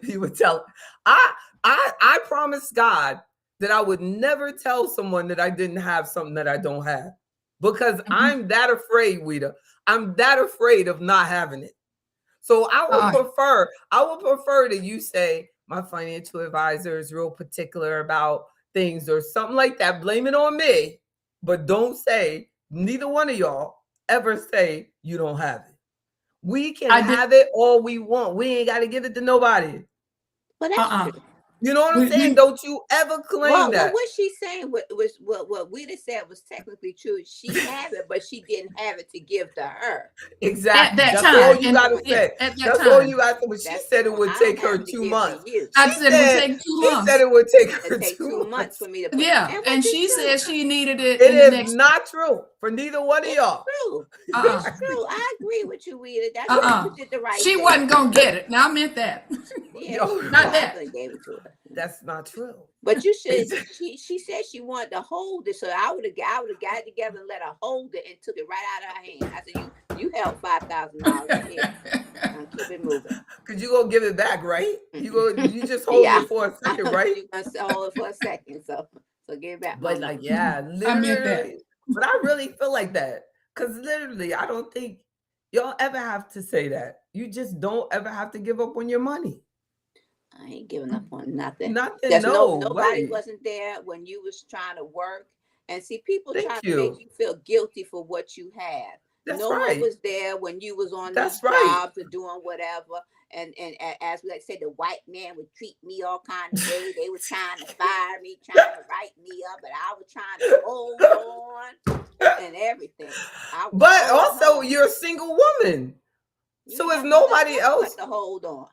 you would tell. I promised God that I would never tell someone that I didn't have something that I don't have, because I'm that afraid, Weta. I'm that afraid of not having it. So I would prefer that you say, my financial advisor is real particular about things or something like that. Blame it on me, but don't say, neither one of y'all ever say you don't have it. We can have it all we want. We ain't got to give it to nobody. But that's true. You know what I'm saying? Don't you ever claim that. What she's saying, what Weta said was technically true. She had it, but she didn't have it to give to her. Exactly. At that That's time. all you got to say. That's all you got to say. But she said it would take her 2 months. I said it would take 2 months. She said it would take her 2 months for me to put it. And she said she needed it. It is not true for neither one of y'all. True. It's true. I agree with you, Weta. That's why you did the right thing. She wasn't going to get it. Now I meant that. Yeah, not that. Gave it to her. That's not true. But you should. She said she wanted to hold it, so I would have got it together and let her hold it and took it right out of her hand. I said, "You held $5,000 here. Keep it moving." Cause you gonna give it back, right? You just hold it for a second, right? You gonna hold it for a second, so give it back. But literally, but I really feel like that, cause literally, I don't think y'all ever have to say that. You just don't ever have to give up on your money. I ain't giving up on nothing. Nobody wasn't there when you was trying to work. And see, people try to make you feel guilty for what you had. No one was there when you was on these jobs or doing whatever. And as we said, the white man would treat me all kind of way. They were trying to fire me, trying to write me up, but I was trying to hold on and everything. But also, you're a single woman, so it's nobody else to hold on.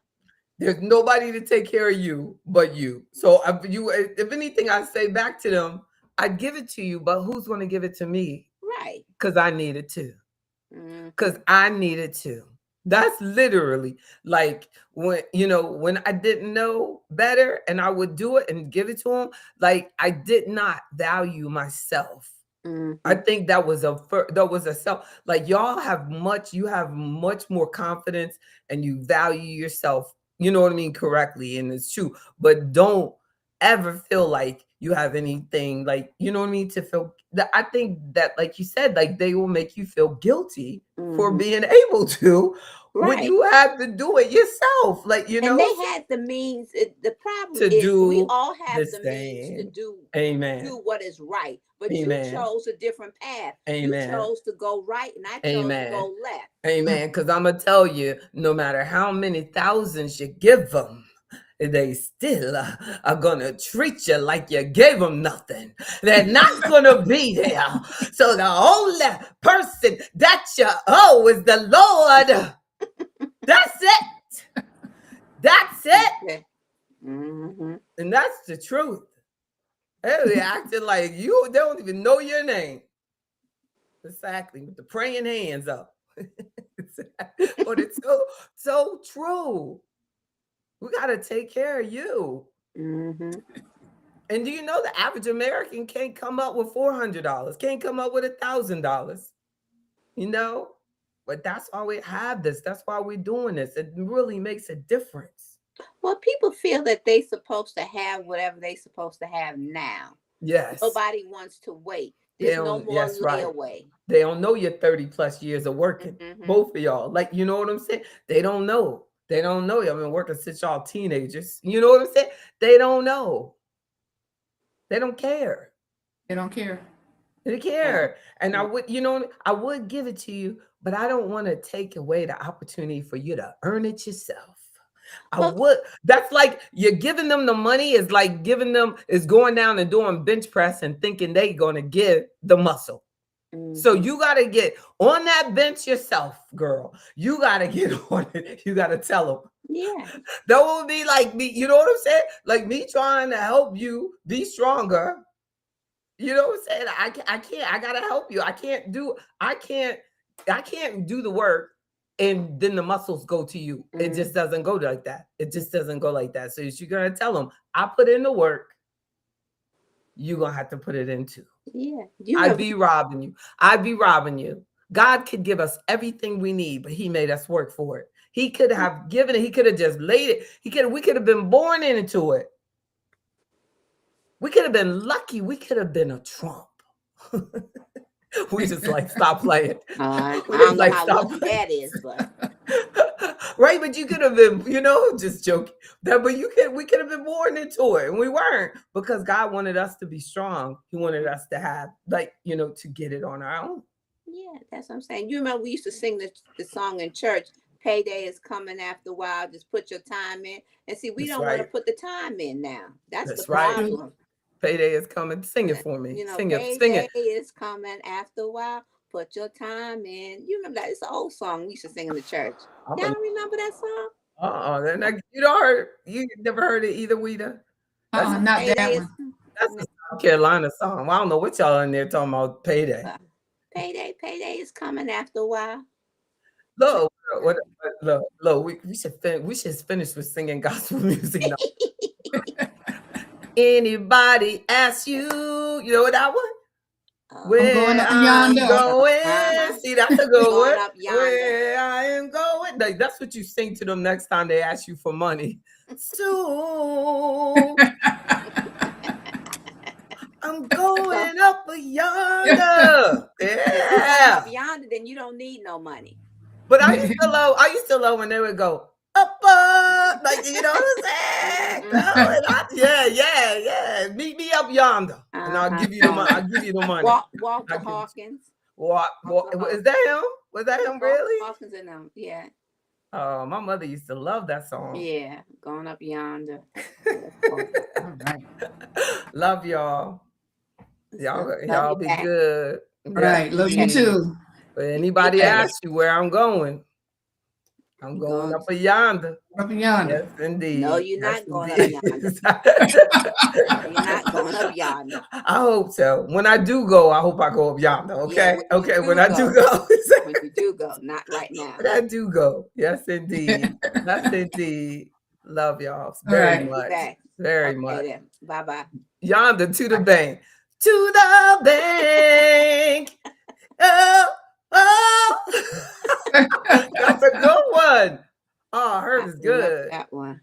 There's nobody to take care of you but you. So if anything, I say back to them, I'd give it to you, but who's going to give it to me? Right. Because I need it too. Because I need it too. That's literally like when I didn't know better and I would do it and give it to them. Like I did not value myself. I think that was a self. Like you have much more confidence and you value yourself. You know what I mean? Correctly. And it's true. But don't ever feel like you have anything like, you know what I mean? To feel that. I think that, like you said, like they will make you feel guilty for being able to when you have to do it yourself. Like, you know, and they had the means. The problem is we all have the means to do what is right. But you chose a different path. You chose to go right, and I chose to go left. Amen. Because I'm going to tell you, no matter how many thousands you give them, they still are going to treat you like you gave them nothing. They're not going to be there. So the only person that you owe is the Lord. That's it. That's it. And that's the truth. They're acting like they don't even know your name. Exactly, with the praying hands up. But it's so true. We got to take care of you. And do you know the average American can't come up with $400, can't come up with $1,000, you know? But that's why we have this. That's why we're doing this. It really makes a difference. Well, people feel that they're supposed to have whatever they're supposed to have now. Yes. Nobody wants to wait. There's no more layaway. They don't know your 30 plus years of working. Both of y'all. Like, you know what I'm saying? They don't know. They don't know. Y'all been working since y'all teenagers. You know what I'm saying? They don't know. They don't care. They don't care. They care. And I would give it to you, but I don't want to take away the opportunity for you to earn it yourself. That's like you're giving them the money is like going down and doing bench press and thinking they're going to give the muscle. So you got to get on that bench yourself, girl. You got to get on it. You got to tell them. Yeah. That would be like me. You know what I'm saying? Like me trying to help you be stronger. You know what I'm saying? I can't. I got to help you. I can't do the work and then the muscles go to you. It just doesn't go like that. It just doesn't go like that. So you're going to tell them, I put in the work. You're going to have to put it into. Yeah. I'd be robbing you. I'd be robbing you. God could give us everything we need, but he made us work for it. He could have given it. He could have just laid it. We could have been born into it. We could have been lucky. We could have been a Trump. We just like, stop playing. I don't know how lucky that is, but right, but you could have been, just joking. But we could have been born into it, and we weren't, because God wanted us to be strong. He wanted us to have, to get it on our own. Yeah, that's what I'm saying. You remember we used to sing the song in church, payday is coming after a while, just put your time in. And see, we don't want to put the time in now. That's the problem. Right. Payday is coming. Sing it for me. Sing it. Payday is coming after a while. Put your time in. You remember that? It's an old song we used to sing in the church. Y'all don't remember that song? You never heard it either, Weeda? Not that one. That's a South Carolina song. Well, I don't know what y'all in there talking about payday. Payday is coming after a while. Look, we should finish with singing gospel music now. Anybody ask you, you know what that one? Where I'm going up yonder. See, that's a good one. Where I am going. That's what you sing to them next time they ask you for money. Soon I'm going up yonder. Yeah. Up yonder, then you don't need no money. But I used to love when they would go up, like, you know what I'm saying? Yeah. Meet me up yonder, and I'll give you the money. Walk to Hawkins. Walk. Is that him? Was that him? Really? Hawkins and them. Yeah. Oh, my mother used to love that song. Yeah, going up yonder. All right. Love y'all. Y'all be good. All right. Love you too. But anybody asks you where I'm going, I'm going up yonder. Up yonder. Yes, indeed. No, you're not going up yonder. You're not going up yonder. I hope so. When I do go, I hope I go up yonder. Okay. Yeah, okay. When I do go. When you do go, not right now. When I do go. Yes, indeed. Yes, indeed. Love y'all very much. Very much. Bye-bye. Yonder to the bank. To the bank. Oh. That's a good one. Oh, hers is good. That one.